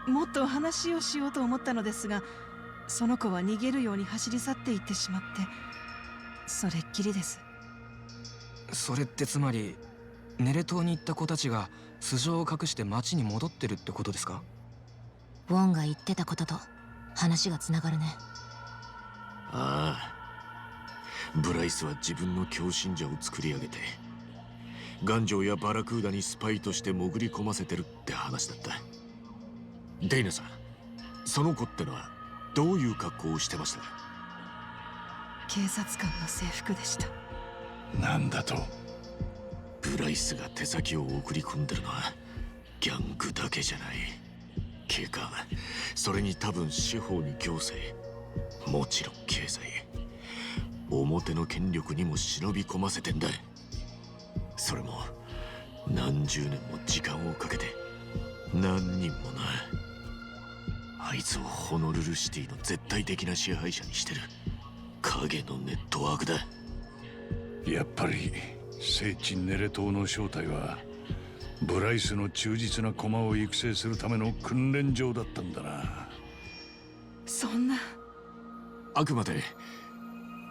Speaker 8: もっと話をしようと思ったのですが、その子は逃げるように走り去っていってしまって、それっきりです。
Speaker 5: それってつまりネレ島に行った子たちが素性を隠して町に戻ってるってことですか？
Speaker 4: ウォンが言ってたことと話がつながるね。
Speaker 3: ああ、ブライスは自分の強信者を作り上げて頑丈やバラクーダにスパイとして潜り込ませてるって話だった。デイナさん、その子ってのはどういう格好をしてました？
Speaker 8: 警察官の制服でした。
Speaker 2: なんだと？
Speaker 3: ブライスが手先を送り込んでるのはギャングだけじゃない。警官、それに多分司法に行政、もちろん経済、表の権力にも忍び込ませてんだ。それも何十年も時間をかけて、何人もな。あいつをホノルルシティの絶対的な支配者にしてる影のネットワークだ。
Speaker 2: やっぱり聖地ネレ島の正体はブライスの忠実な駒を育成するための訓練場だったんだな。
Speaker 8: そんな。
Speaker 3: あくまで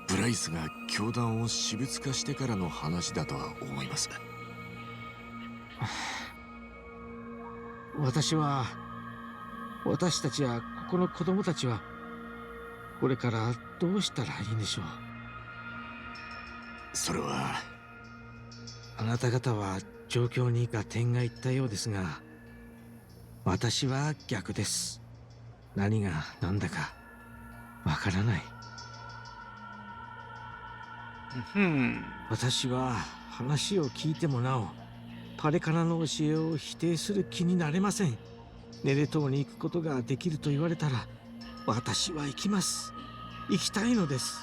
Speaker 3: ブライスが教団を私物化してからの話だとは思います。
Speaker 9: 私たちやここの子供たちはこれからどうしたらいいんでしょう。
Speaker 3: それは
Speaker 9: あなた方は状況に合点がいったようですが、私は逆です。何が何だかわからない。私は話を聞いてもなおパレカナの教えを否定する気になれません。ネレ島に行くことができると言われたら私は行きます。行きたいのです。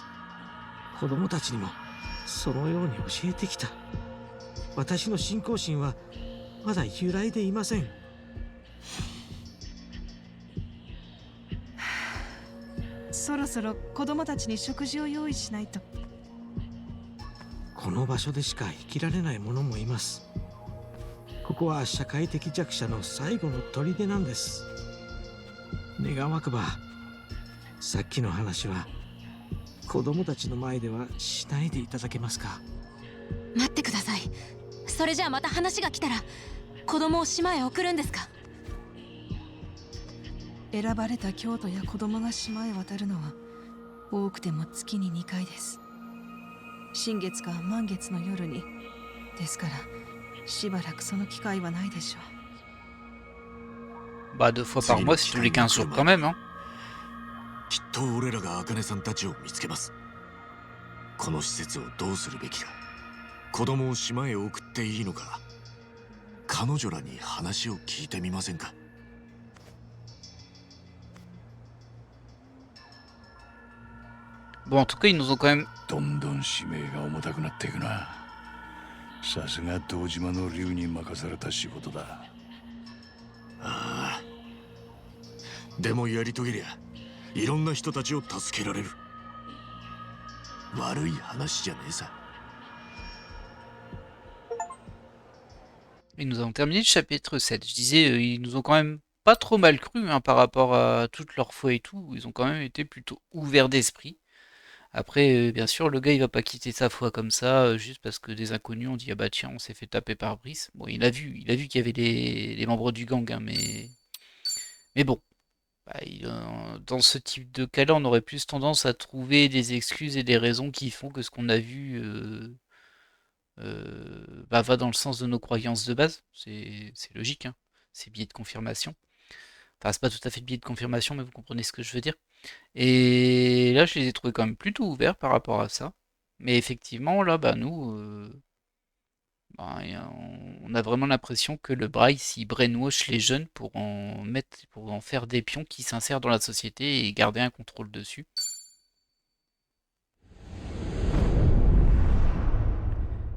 Speaker 9: 子供たちにもそのように教えてきた。私の信仰心はまだ揺らいでいません。
Speaker 8: そろそろ子供たちに食事を用意しないと。
Speaker 9: この場所でしか生きられない者もいます。ここは社会的弱者の最後の砦なんです。願わくばさっきの話は子供たちの前ではしないでいただけますか？
Speaker 4: 待ってください。それじゃあまた話が来たら子供を島へ送るんですか？
Speaker 8: 選ばれた教徒や子供が島へ渡るのは多くても月に2回です。新月か満月の夜に。ですからしばらくその機会はないでしょう。
Speaker 1: Bah, 2 fois par mois, c'est tous les 15 jours quand même, hein.
Speaker 3: きっと俺らが茜さんたちを見つけます。この施設をどうするべきか、子供を島へ送っていいのか、彼女らに話を聞いてみませんか。
Speaker 1: Bon, en tout cas, ils nous ont quand même...
Speaker 2: どんどん使命が重たくなっていくな。さすが堂島の竜に任された仕事だ。
Speaker 3: ああ、でもやり遂げりゃいろんな人たちを助けられる。悪い話じゃねえさ。
Speaker 1: Et nous avons terminé le chapitre 7. Je disais, ils nous ont quand même pas trop mal cru hein, par rapport à toute leur foi et tout. Ils ont quand même été plutôt ouverts d'esprit. Après, bien sûr, le gars il va pas quitter sa foi comme ça, juste parce que des inconnus ont dit ah bah tiens, on s'est fait taper par Brice. Bon, il a vu qu'il y avait les membres du gang, hein, mais bon. Bah, dans ce type de cas-là, on aurait plus tendance à trouver des excuses et des raisons qui font que ce qu'on a vu bah, va dans le sens de nos croyances de base. C'est logique, hein. C'est biais de confirmation. Enfin, c'est pas tout à fait de biais de confirmation, mais vous comprenez ce que je veux dire. Et là, je les ai trouvés quand même plutôt ouverts par rapport à ça. Mais effectivement, là, bah nous, bah, on a vraiment l'impression que le Bryce, il brainwash les jeunes pour en faire des pions qui s'insèrent dans la société et garder un contrôle dessus.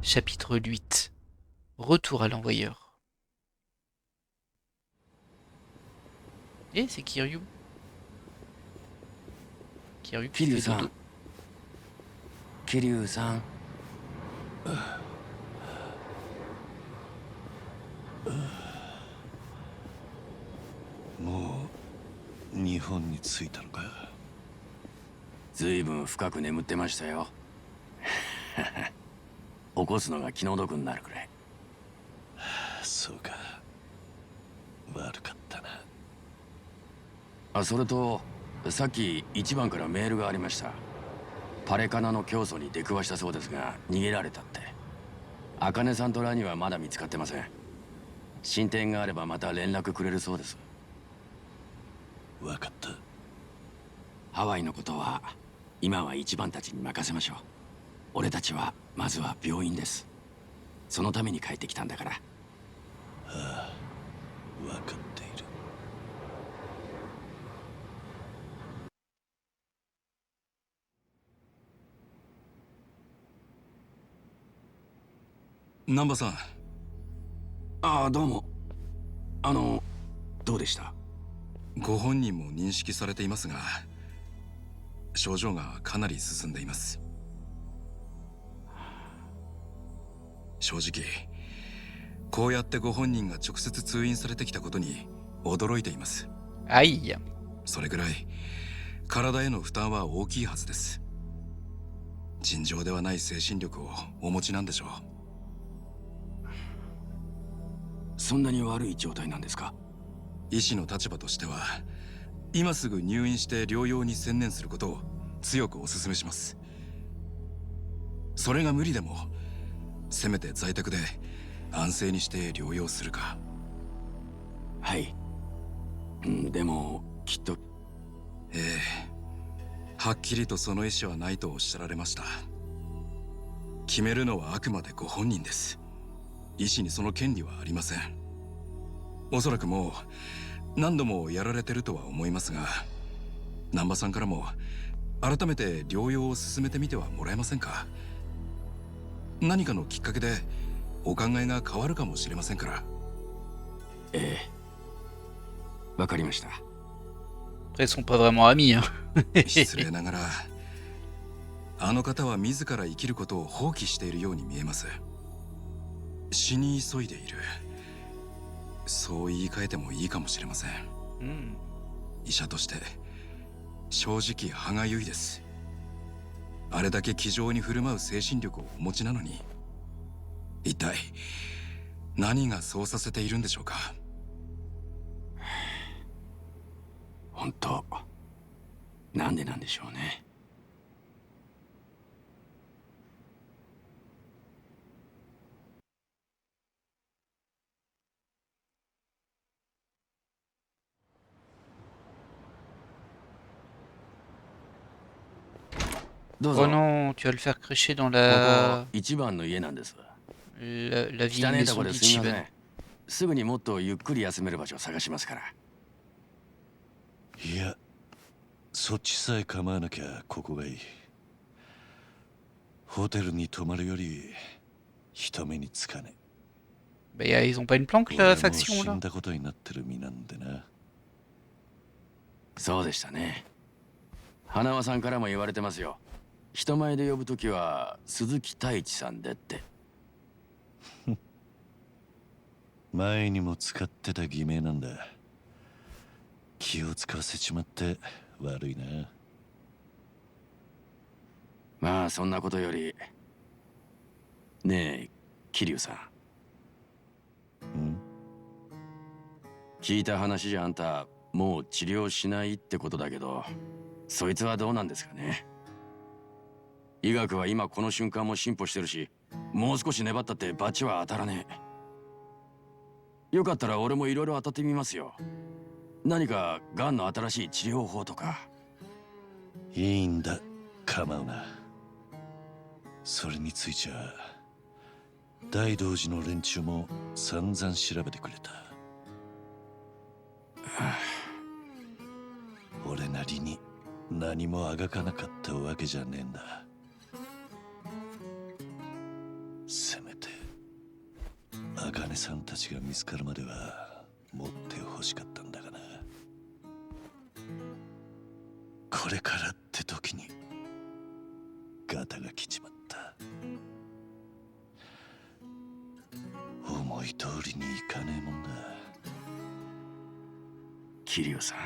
Speaker 1: Chapitre 8. Retour à l'envoyeur. Et c'est Kiryu. Kiryu qui fait dodo.
Speaker 5: Kiryu-san.
Speaker 2: もう日本に着いたのか。
Speaker 6: ずいぶん深く眠ってましたよ。起こすのが気の毒になるくらい。
Speaker 2: そうか、悪かったな。
Speaker 6: あ、それとさっき一番からメールがありました。パレカナの教祖に出くわしたそうですが逃げられたって。茜さんとラニはまだ見つかってません。進展があればまた連絡くれるそうです。
Speaker 2: 分かった。
Speaker 6: ハワイのことは今は一番たちに任せましょう。俺たちはまずは病院です。そのために帰ってきたんだから。
Speaker 2: ああ、分かっている。
Speaker 10: 南波さん。
Speaker 6: ああ、どうも。どうでした？
Speaker 10: ご本人も認識されていますが、症状がかなり進んでいます。正直、こうやってご本人が直接通院されてきたことに驚いています。
Speaker 1: あいや。
Speaker 10: それぐらい体への負担は大きいはずです。尋常ではない精神力をお持ちなんでしょう。
Speaker 6: そんなに悪い状態なんですか？
Speaker 10: 医師の立場としては、今すぐ入院して療養に専念することを強くお勧めします。それが無理でも、せめて在宅で安静にして療養するか。
Speaker 6: はい。でもきっと。
Speaker 10: ええ、はっきりとその意思はないとおっしゃられました。決めるのはあくまでご本人です。医師にその権利はありません。おそらくもう何度もやられてるとは思いますが、南波さんからも改めて療養を進めてみてはもらえませんか。何かのきっかけでお考えが変わるかもしれませんから。
Speaker 6: ええ、わかりました。
Speaker 1: Ils sont pas vraiment amis, hein.
Speaker 10: 失礼ながら、あの方は自ら生きることを放棄しているように見えます。死に急いでいる。そう言い換えてもいいかもしれません。医者として正直歯がゆいです。あれだけ気丈に振る舞う精神力をお持ちなのに、一体何がそうさせているんでしょうか。
Speaker 11: 本当、なんでなんでしょうね。どう
Speaker 1: Oh
Speaker 11: ぞ。
Speaker 1: non, tu vas le faire crécher dans
Speaker 11: ここ
Speaker 1: la...
Speaker 11: 一番の家なんです。
Speaker 1: la vieille
Speaker 11: 汚ねえと
Speaker 1: maison
Speaker 11: こですみませ
Speaker 1: d'Ichiban.
Speaker 11: ん。すぐにもっとゆっくり休める場所を探しますから。
Speaker 2: いや、そっちさえ構わなきゃここがいい。ホテルに泊まるより人目につかねえ。
Speaker 1: Bah, ils ont pas une planque,
Speaker 2: 俺
Speaker 1: la
Speaker 2: も
Speaker 1: faction,
Speaker 2: 死
Speaker 1: là?
Speaker 2: んだことになってる身なんでな。
Speaker 11: そうでしたね。花輪さんからも言われてますよ。人前で呼ぶときは鈴木太一さんでって。
Speaker 2: 前にも使ってた偽名なんだ。気を使わせちまって悪いな。
Speaker 11: まあそんなことより、ねえ桐生さん。聞いた話じゃあんたもう治療しないってことだけど、そいつはどうなんですかね。医学は今この瞬間も進歩してるし、もう少し粘ったって罰は当たらねえ。よかったら俺もいろいろ当たってみますよ。何か癌の新しい治療法とか。
Speaker 2: いいんだ、構うな。それについちゃ大道寺の連中も散々調べてくれた。俺なりに何もあがかなかったわけじゃねえんだ。せめて茜さんたちが見つかるまでは持ってほしかったんだがな。これからって時にガタが来ちまった。思い通りにいかねえもんだ。
Speaker 11: 桐生さん。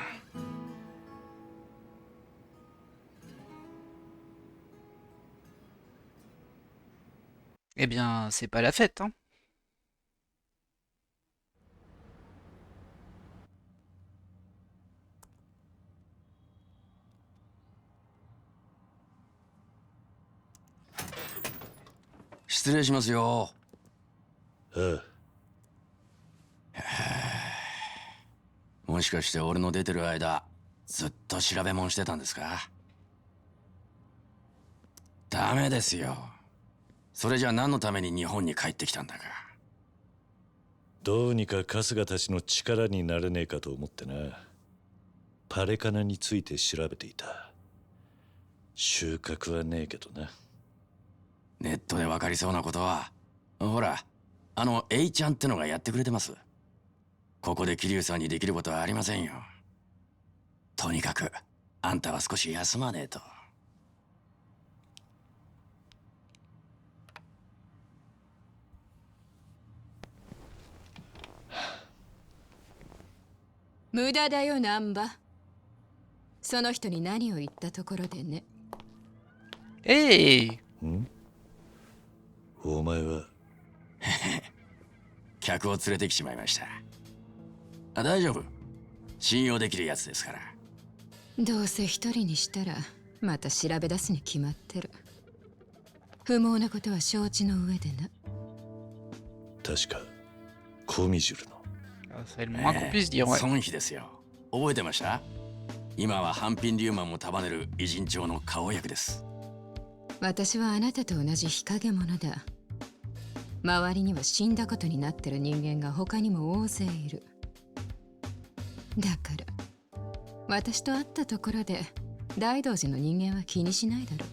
Speaker 1: Eh bien, c'est pas la fête, hein.
Speaker 11: 失礼しますよ。
Speaker 2: ああ。
Speaker 11: もしかして俺の出てる間、ずっと調べ物してたんですか？ダメですよ。それじゃあ何のために日本に帰ってきたんだか。
Speaker 2: どうにか春日たちの力になれねえかと思ってな。パレカナについて調べていた。収穫はねえけどな。
Speaker 11: ネットで分かりそうなことは、ほら、あの A ちゃんってのがやってくれてます。ここで桐生さんにできることはありませんよ。とにかくあんたは少し休まねえと。
Speaker 12: 無駄だよ難波。その人に何を言ったところでね。
Speaker 1: Hey!
Speaker 2: お前は
Speaker 11: 客を連れてきちまいました。あ、大丈夫。信用できるやつですから。
Speaker 12: どうせ一人にしたらまた調べ出すに決まってる。不毛なことは承知の上でな。
Speaker 2: 確かコミジュルの。
Speaker 1: C'est le moins qu'on puisse dire, ouais.
Speaker 11: 孫妃ですよ。覚えてました？今は半品リューマンも束ねる偉人帳の顔役です。
Speaker 12: 私はあなたと同じ日陰者だ。周りには死んだことになってる人間が他にも大勢いる。だから私と会ったところで大道寺の人間は気にしないだろ
Speaker 2: う。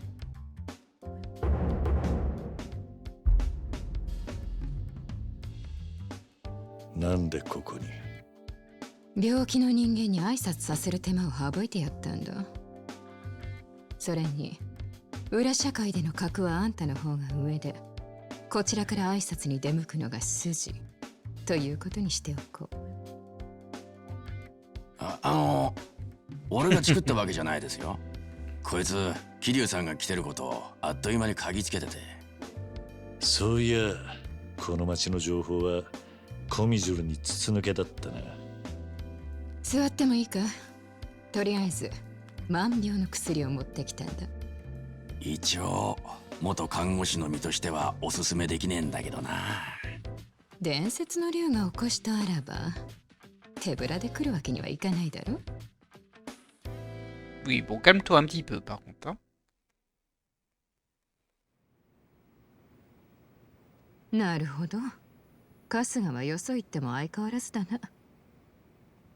Speaker 2: なんでここに？
Speaker 12: 病気の人間に挨拶させる手間を省いてやったんだ。それに裏社会での格はあんたの方が上で、こちらから挨拶に出向くのが筋ということにしておこう。
Speaker 11: 俺が作ったわけじゃないですよ。こいつ桐生さんが来てることをあっという間に嗅ぎつけてて。
Speaker 2: そういやこの町の情報は
Speaker 13: コミジュルに筒抜けだったな。
Speaker 12: 座ってもいいか？とりあえず万病の薬を持ってきたんだ。
Speaker 11: 一応元看護師の身としてはおすすめできねえんだけどな。
Speaker 12: 伝説の竜が起こしたあらば手ぶらで来るわけにはいかないだろ。
Speaker 1: Oui, bon, calme-toi un petit peu, par contre. Hein.
Speaker 12: なるほど。春日はよそ行っても相変わらずだな。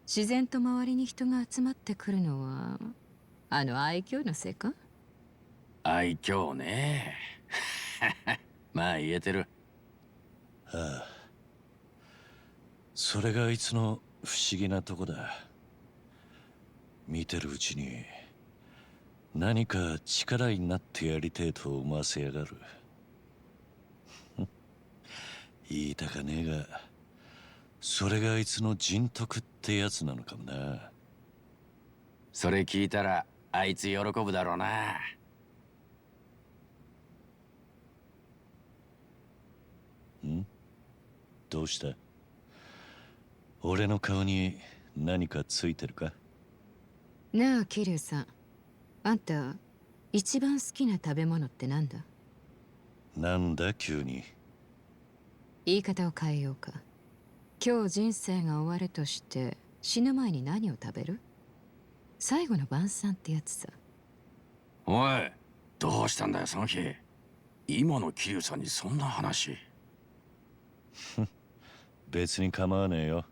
Speaker 12: 自然と周りに人が集まってくるのはあの愛嬌のせいか？
Speaker 11: 愛嬌ね。まあ言えてる。
Speaker 13: ああ、それがあいつの不思議なとこだ。見てるうちに何か力になってやりてえと思わせやがる。言いたかねえが、それがあいつの人徳ってやつなのかもな。
Speaker 11: それ聞いたらあいつ喜ぶだろうな。
Speaker 13: ん？どうした？俺の顔に何かついてるか？
Speaker 12: なあ桐生さん、あんた一番好きな食べ物ってなんだ？
Speaker 13: なんだ急に。
Speaker 12: 言い方を変えようか。今日人生が終わるとして死ぬ前に何を食べる？最後の晩餐ってやつさ。
Speaker 11: おい、どうしたんだよその日。今の桐生さんにそんな話。
Speaker 13: 別に構わねえよ。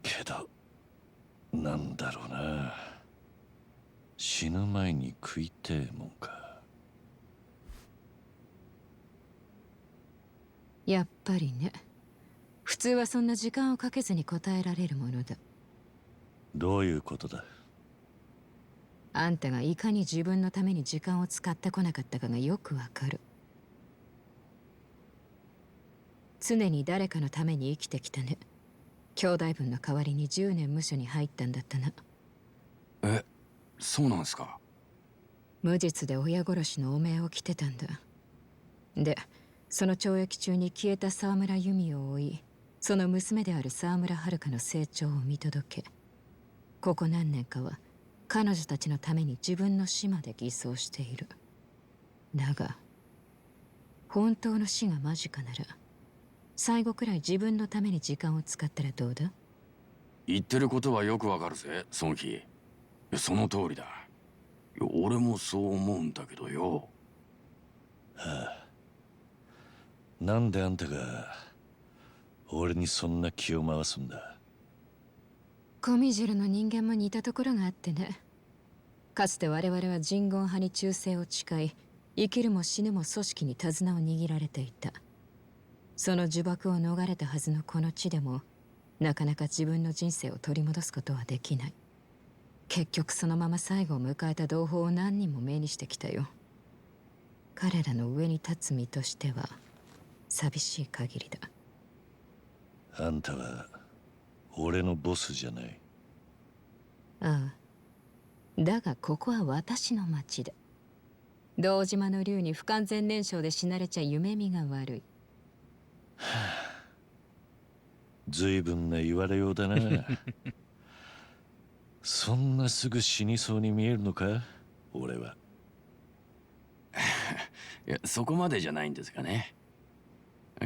Speaker 13: けどなんだろうな、死ぬ前に食いてえもんか。
Speaker 12: やっぱりね。普通はそんな時間をかけずに答えられるものだ。
Speaker 13: どういうことだ？
Speaker 12: あんたがいかに自分のために時間を使ってこなかったかがよくわかる。常に誰かのために生きてきたね。兄弟分の代わりに10年無所に入ったんだったな。
Speaker 11: え、そうなんすか？
Speaker 12: 無実で親殺しの汚名を着てたんだ。で、その懲役中に消えた沢村由美を追い、その娘である沢村遥の成長を見届け、ここ何年かは彼女たちのために自分の死まで偽装している。だが本当の死が間近なら最後くらい自分のために時間を使ったらどうだ？
Speaker 11: 言ってることはよくわかるぜ、ソンヒ。その通りだ。俺もそう思うんだけどよ。
Speaker 13: はあ、なんであんたが俺にそんな気を回すんだ？
Speaker 12: コミジュルの人間も似たところがあってね。かつて我々は人言派に忠誠を誓い、生きるも死ぬも組織に手綱を握られていた。その呪縛を逃れたはずのこの地でも、なかなか自分の人生を取り戻すことはできない。結局そのまま最後を迎えた同胞を何人も目にしてきたよ。彼らの上に立つ身としては寂しい限りだ。
Speaker 13: あんたは俺のボスじゃない。
Speaker 12: ああ、だがここは私の町だ。堂島の竜に不完全燃焼で死なれちゃ夢見が悪い。
Speaker 13: ずいぶんな言われようだな。そんなすぐ死にそうに見えるのか俺は。
Speaker 11: いや、そこまでじゃないんですがね。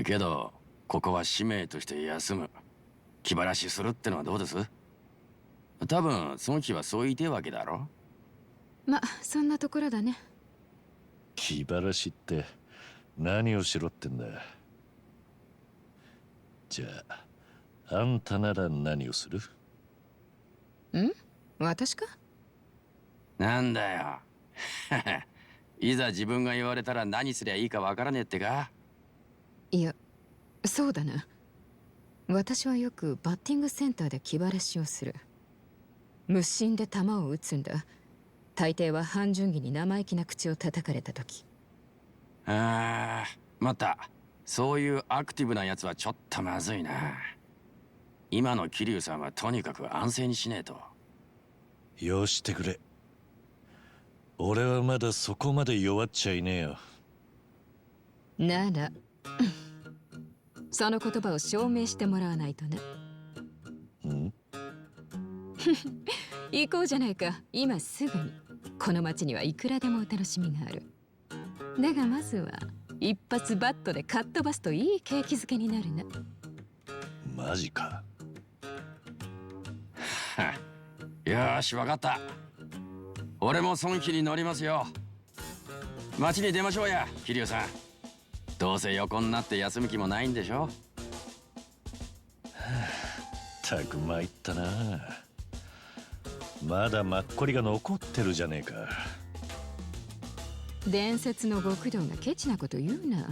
Speaker 11: けどここは使命として休む、気晴らしするってのはどうです？多分その日はそう言いてえわけだろ。
Speaker 12: ま、そんなところだね。
Speaker 13: 気晴らしって何をしろってんだ。じゃああんたなら何をする？
Speaker 12: ん？私か？
Speaker 11: なんだよ。いざ自分が言われたら何すりゃいいかわからねえってか？
Speaker 12: いや、そうだな。私はよくバッティングセンターで気晴らしをする。無心で球を打つんだ。大抵は半順義に生意気な口を叩かれた時。
Speaker 11: ああ、またそういうアクティブなやつはちょっとまずいな。今の桐生さんはとにかく安静にしねえと。
Speaker 13: よしてくれ。俺はまだそこまで弱っちゃいねえよ。
Speaker 12: ならその言葉を証明してもらわないとね。
Speaker 13: ん？
Speaker 12: 行こうじゃないか、今すぐに。この町にはいくらでもお楽しみがある。だがまずは一発バットでかっ飛ばすといい景気づけになるな。
Speaker 13: マジか。
Speaker 11: よーし、わかった。俺も孫妃に乗りますよ。町に出ましょうや、桐生さん。どうせ横になって休む気もないんでしょ。
Speaker 13: たく参ったな。まだマッコリが残ってるじゃねえか。
Speaker 12: 伝説の極道がケチなこと言うな。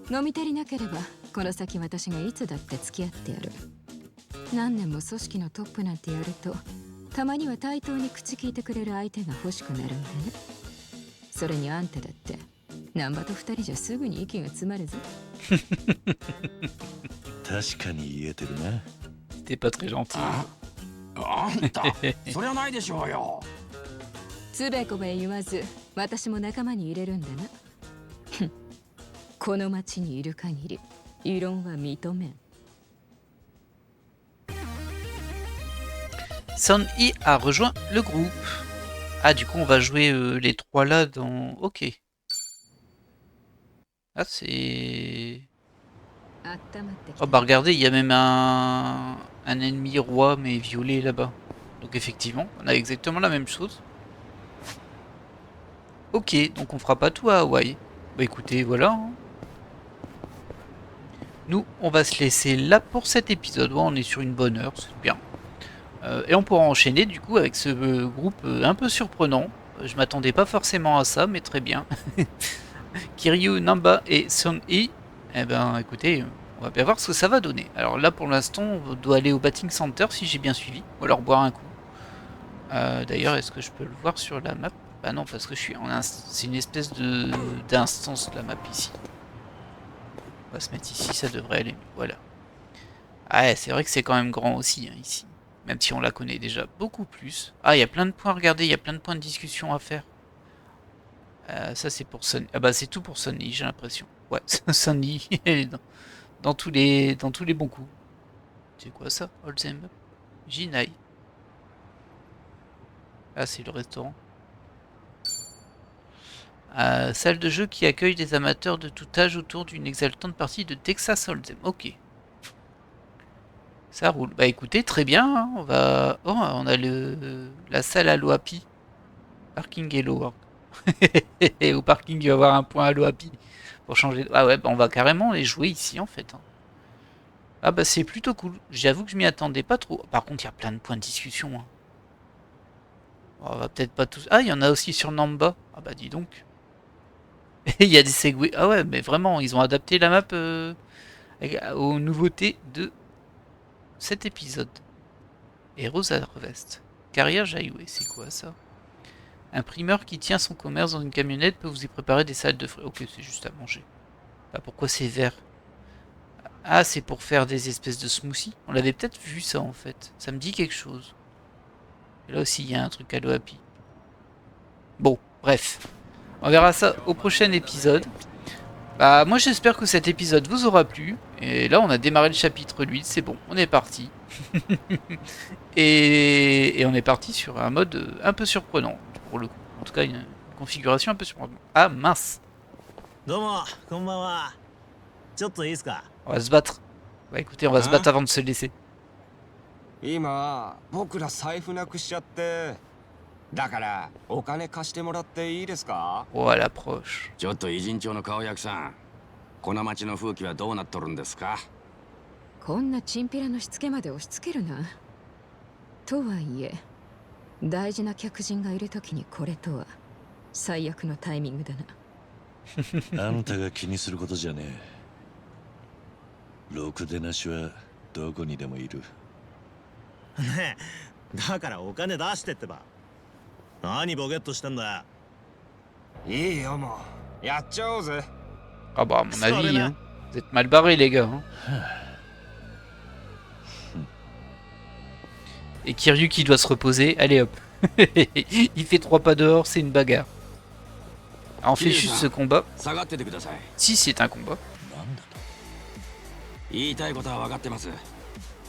Speaker 12: 飲み足りなければこの先私がいつだって付き合ってやる。何年も組織のトップなんてやると、たまには対等に口聞いてくれる相手が欲しくなるんでね。それにあんただって難波と二人じゃすぐに息が詰まるぞ。
Speaker 13: 確かに言えてるな。
Speaker 1: C'était pas très gentil.
Speaker 11: あんた、そりゃないでしょうよ。
Speaker 12: つべこべ言わず、私も仲間に入れるんだな。この町にいる限り、異論は認めん。
Speaker 1: Sun-Hee a rejoint le groupe. Ah, du coup, on va jouer les trois là dans... Ok. Ah, c'est... Oh, bah regardez, il y a même un ennemi roi, mais violet là-bas. Donc effectivement, on a exactement la même chose. Ok, donc on fera pas tout à Hawaï. Bah écoutez, voilà. Hein. Nous, on va se laisser là pour cet épisode. Ouais, on est sur une bonne heure, c'est bien. Et on pourra enchaîner du coup avec ce groupe un peu surprenant. Je m'attendais pas forcément à ça, mais très bien. Kiryu, Namba et Sun-Hee. Eh ben écoutez, on va bien voir ce que ça va donner. Alors là pour l'instant, on doit aller au Batting Center si j'ai bien suivi, ou alors boire un coup. D'ailleurs, est-ce que je peux le voir sur la map? Bah non, parce que je suis en c'est une espèce d'instance la map ici. On va se mettre ici, ça devrait aller mieux. Voilà. Ah ouais, c'est vrai que c'est quand même grand aussi hein, ici. Même si on la connaît déjà beaucoup plus. Ah, il y a plein de points à regarder, il y a plein de points de discussion à faire. Ça c'est pour Sun. Ah bah c'est tout pour Sun-Hee, j'ai l'impression. Ouais, Sun-Hee, elle est dans tous les bons coups. C'est quoi ça? Holzem. Jinai. Ah, c'est le restaurant. Salle de jeu qui accueille des amateurs de tout âge autour d'une exaltante partie de Texas Hold'em. Ok. Ça roule. Bah écoutez, très bien. Hein, on va. Oh, on a la salle à l'OAPI. Parking Hello. Hein. Au parking, il va y avoir un point à l'OAPI. Pour changer. Ah ouais, bah on va carrément les jouer ici en fait. Hein. Ah bah c'est plutôt cool. J'avoue que je m'y attendais pas trop. Par contre, il y a plein de points de discussion. Hein. On va peut-être pas tous. Ah, il y en a aussi sur Namba. Ah bah dis donc. Il y a des segways. Ah ouais, mais vraiment, ils ont adapté la map aux nouveautés de cet épisode. Et Rosa Revest. Carrière Jailloué, c'est quoi ça? Imprimeur qui tient son commerce dans une camionnette peut vous y préparer des salades de fruits. Ok, c'est juste à manger. Bah pourquoi c'est vert? Ah, c'est pour faire des espèces de smoothies. On l'avait peut-être vu ça en fait. Ça me dit quelque chose. Et là aussi, il y a un truc à l'OAPI. Bon, bref. On verra ça au prochain épisode. Bah, moi j'espère que cet épisode vous aura plu. Et là, on a démarré le chapitre 8. C'est bon, on est parti. et on est parti sur un mode un peu surprenant. Pour le coup. En tout cas, une configuration un peu surprenante. Ah, mince. On va se battre. Bah écoutez, on va se battre avant de se laisser.
Speaker 14: 今僕ら財布なくしちゃってだからお金貸してもらっていいですか？
Speaker 1: Oh, à l'approche.
Speaker 11: ちょっと偉人町の顔役さん、この町の風紀はどうなっとるんですか？
Speaker 12: こんなチンピラのしつけまで押し付けるな。とはいえ大事な客人がいるときにこれとは最悪のタイミングだな。
Speaker 13: あんたが気にすることじゃねえ。ろくでなしはどこにでもいる。
Speaker 15: ねえ、だからお金出してってば。何ボケっとしてんだ。
Speaker 14: いいよもうやっちゃおうぜ。
Speaker 1: Ah bah à mon avis, hein. Vous êtes mal barrés les gars. Hein. Et Kiryu qui doit se reposer, allez hop. Il fait 3 pas dehors, c'est une bagarre. Alors on fait juste ce combat. Si c'est un combat.
Speaker 11: 言いたいことは分かってます。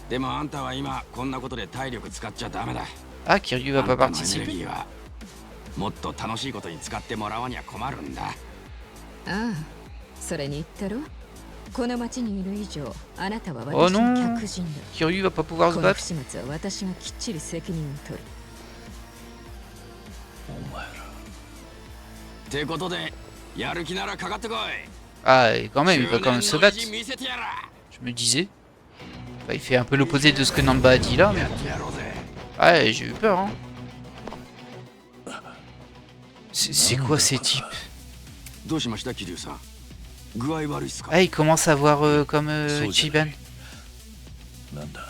Speaker 11: でもあんたは今こんなことで体力使っちゃダメだ。
Speaker 1: Ah, Kiryu va pas
Speaker 11: あんたのエネル
Speaker 1: participer.
Speaker 11: ギーはもっと楽しいことに使ってもらわにゃ困るんだ。
Speaker 12: ああ、それに言ったろ。この町にいる以上、あなたは
Speaker 1: Oh
Speaker 12: 私の
Speaker 1: non,
Speaker 12: 客人だ。
Speaker 1: Kiryu va pas pouvoir se
Speaker 12: この
Speaker 1: battre.
Speaker 12: 不始末は私がきっちり責任を取る。
Speaker 13: お前ら。
Speaker 11: ってことで、やる気ならかかってこい。
Speaker 1: Ah, et quand même, il va quand même se battre.
Speaker 11: 見せてやら。
Speaker 1: Je me disais. Bah, il fait un peu l'opposé de ce que Namba a dit là, mais... Ah, j'ai eu peur, hein. C'est quoi ces types?
Speaker 11: どうしました桐生さん。具合悪いっすか。
Speaker 1: Ah, il commence à voir comme Ichiban.
Speaker 13: なんだ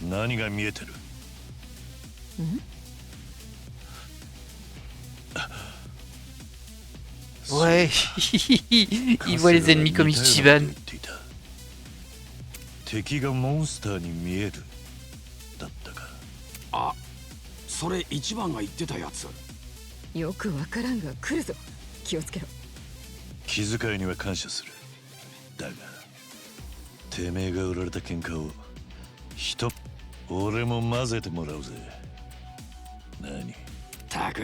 Speaker 13: 何が見えてる
Speaker 1: Ouais, il voit les ennemis comme Ichiban.
Speaker 13: 敵がモンスターに見えるだったか。
Speaker 11: あ、それ一番が言ってたやつ。
Speaker 12: よくわからんが来るぞ。気をつけろ。
Speaker 13: 気遣いには感謝する。だがてめえが売られた喧嘩を俺も混ぜてもらうぜ。何
Speaker 11: たく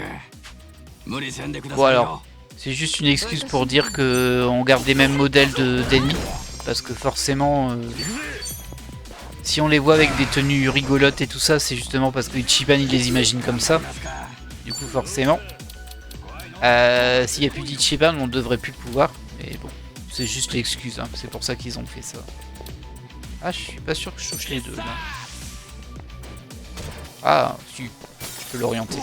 Speaker 11: 無理せんでくだ
Speaker 1: Bon
Speaker 11: さい
Speaker 1: alors,
Speaker 11: よ。
Speaker 1: c'est juste une excuse pour dire que on garde les mêmes modèles d'ennemis. Parce que forcément, si on les voit avec des tenues rigolotes et tout ça, c'est justement parce que Ichiban il les imagine comme ça. Du coup forcément, s'il n'y a plus d'Ichiban, on devrait plus le pouvoir. Mais bon, c'est juste l'excuse, hein. C'est pour ça qu'ils ont fait ça. Ah, je suis pas sûr que je touche les deux là. Ah, si, je peux l'orienter.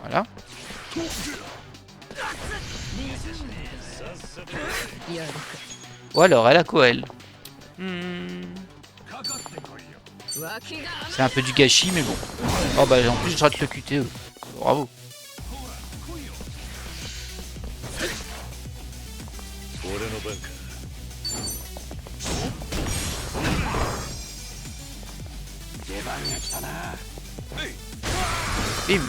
Speaker 1: Voilà. Ou alors, elle a quoi elle? C'est un peu du gâchis, mais bon. Oh bah en plus je rate le QTE. Bravo. Bim.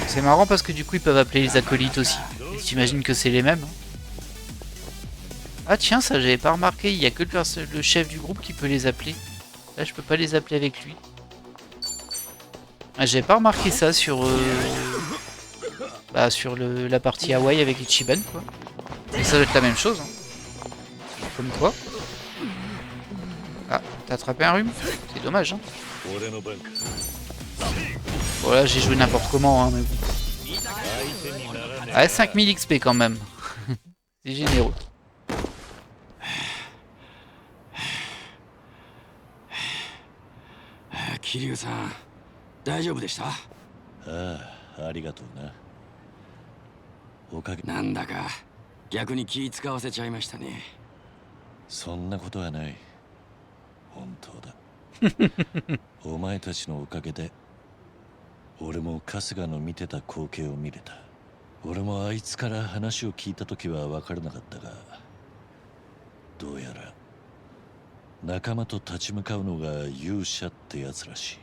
Speaker 1: C'est marrant parce que du coup ils peuvent appeler les acolytes aussi. J'imagine que c'est les mêmes. Ah tiens, ça j'avais pas remarqué, il y a que le chef du groupe qui peut les appeler. Là je peux pas les appeler avec lui. Ah, j'avais pas remarqué ça sur la partie Hawaii avec Ichiban quoi. Mais ça doit être la même chose. Hein. Comme quoi. Ah, t'as attrapé un rhume? C'est dommage hein. Bon là j'ai joué n'importe comment hein, mais bon. Ah 5000 XP quand même. C'est généreux.
Speaker 11: 桐生さん、大丈夫でした？
Speaker 13: ああ、ありがとうな。おかげ
Speaker 11: なんだか逆に気使わせちゃいましたね。
Speaker 13: そんなことはない。本当だ。お前たちのおかげで俺も春日の見てた光景を見れた。俺もあいつから話を聞いた時は分からなかったが、どうやら仲間と立ち向かうのが勇者ってやつらしい。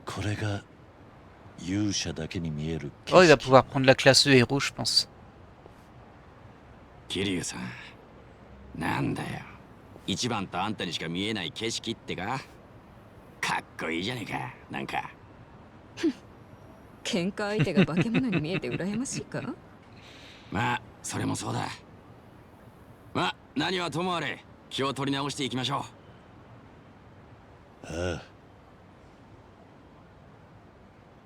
Speaker 13: これが勇者だけに見える。
Speaker 1: Oh, il va pouvoir prendre la classe E héros, je pense.
Speaker 11: 桐生さん、なんだよ。一番とあんたにしか見えない景色ってか。かっこいいじゃねえか、なんか。
Speaker 12: 喧嘩相手が化け物に見えて羨ましいか？
Speaker 11: まあ、それもそうだ。まあ、何はともあれ、気を取り直していきましょ
Speaker 13: う。ああ。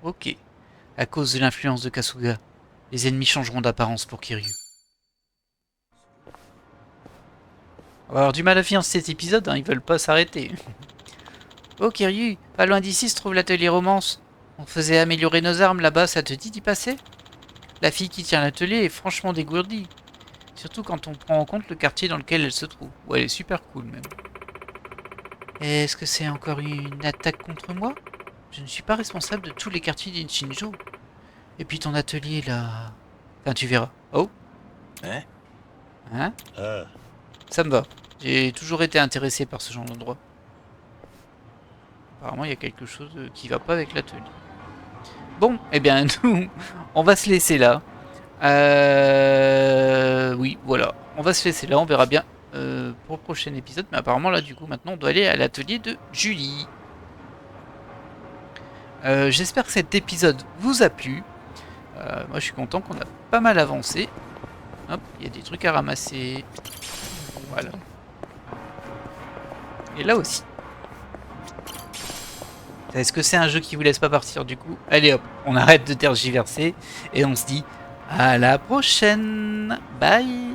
Speaker 1: Ok. À cause de l'influence de Kasuga, les ennemis changeront d'apparence pour Kiryu. On va avoir du mal à finir cet épisode, hein, ils veulent pas s'arrêter. Oh Kiryu, pas loin d'ici se trouve l'atelier romance. On faisait améliorer nos armes là-bas, ça te dit d'y passer? La fille qui tient l'atelier est franchement dégourdie. Surtout quand on prend en compte le quartier dans lequel elle se trouve. Ouais, elle est super cool même. Est-ce que c'est encore une attaque contre moi? Je ne suis pas responsable de tous les quartiers d'Inchinjo. Et puis ton atelier là... Enfin tu verras. Oh.
Speaker 13: Hein?
Speaker 1: Hein? Ça me va. J'ai toujours été intéressé par ce genre d'endroit. Apparemment, il y a quelque chose qui va pas avec l'atelier. Bon, eh bien, nous, on va se laisser là. Oui, voilà. On va se laisser là, on verra bien pour le prochain épisode. Mais apparemment, là, du coup, maintenant, on doit aller à l'atelier de Julie. J'espère que cet épisode vous a plu. Moi, je suis content qu'on a pas mal avancé. Hop, il y a des trucs à ramasser. Voilà. Et là aussi. Est-ce que c'est un jeu qui vous laisse pas partir du coup? Allez hop, on arrête de tergiverser et on se dit à la prochaine. Bye.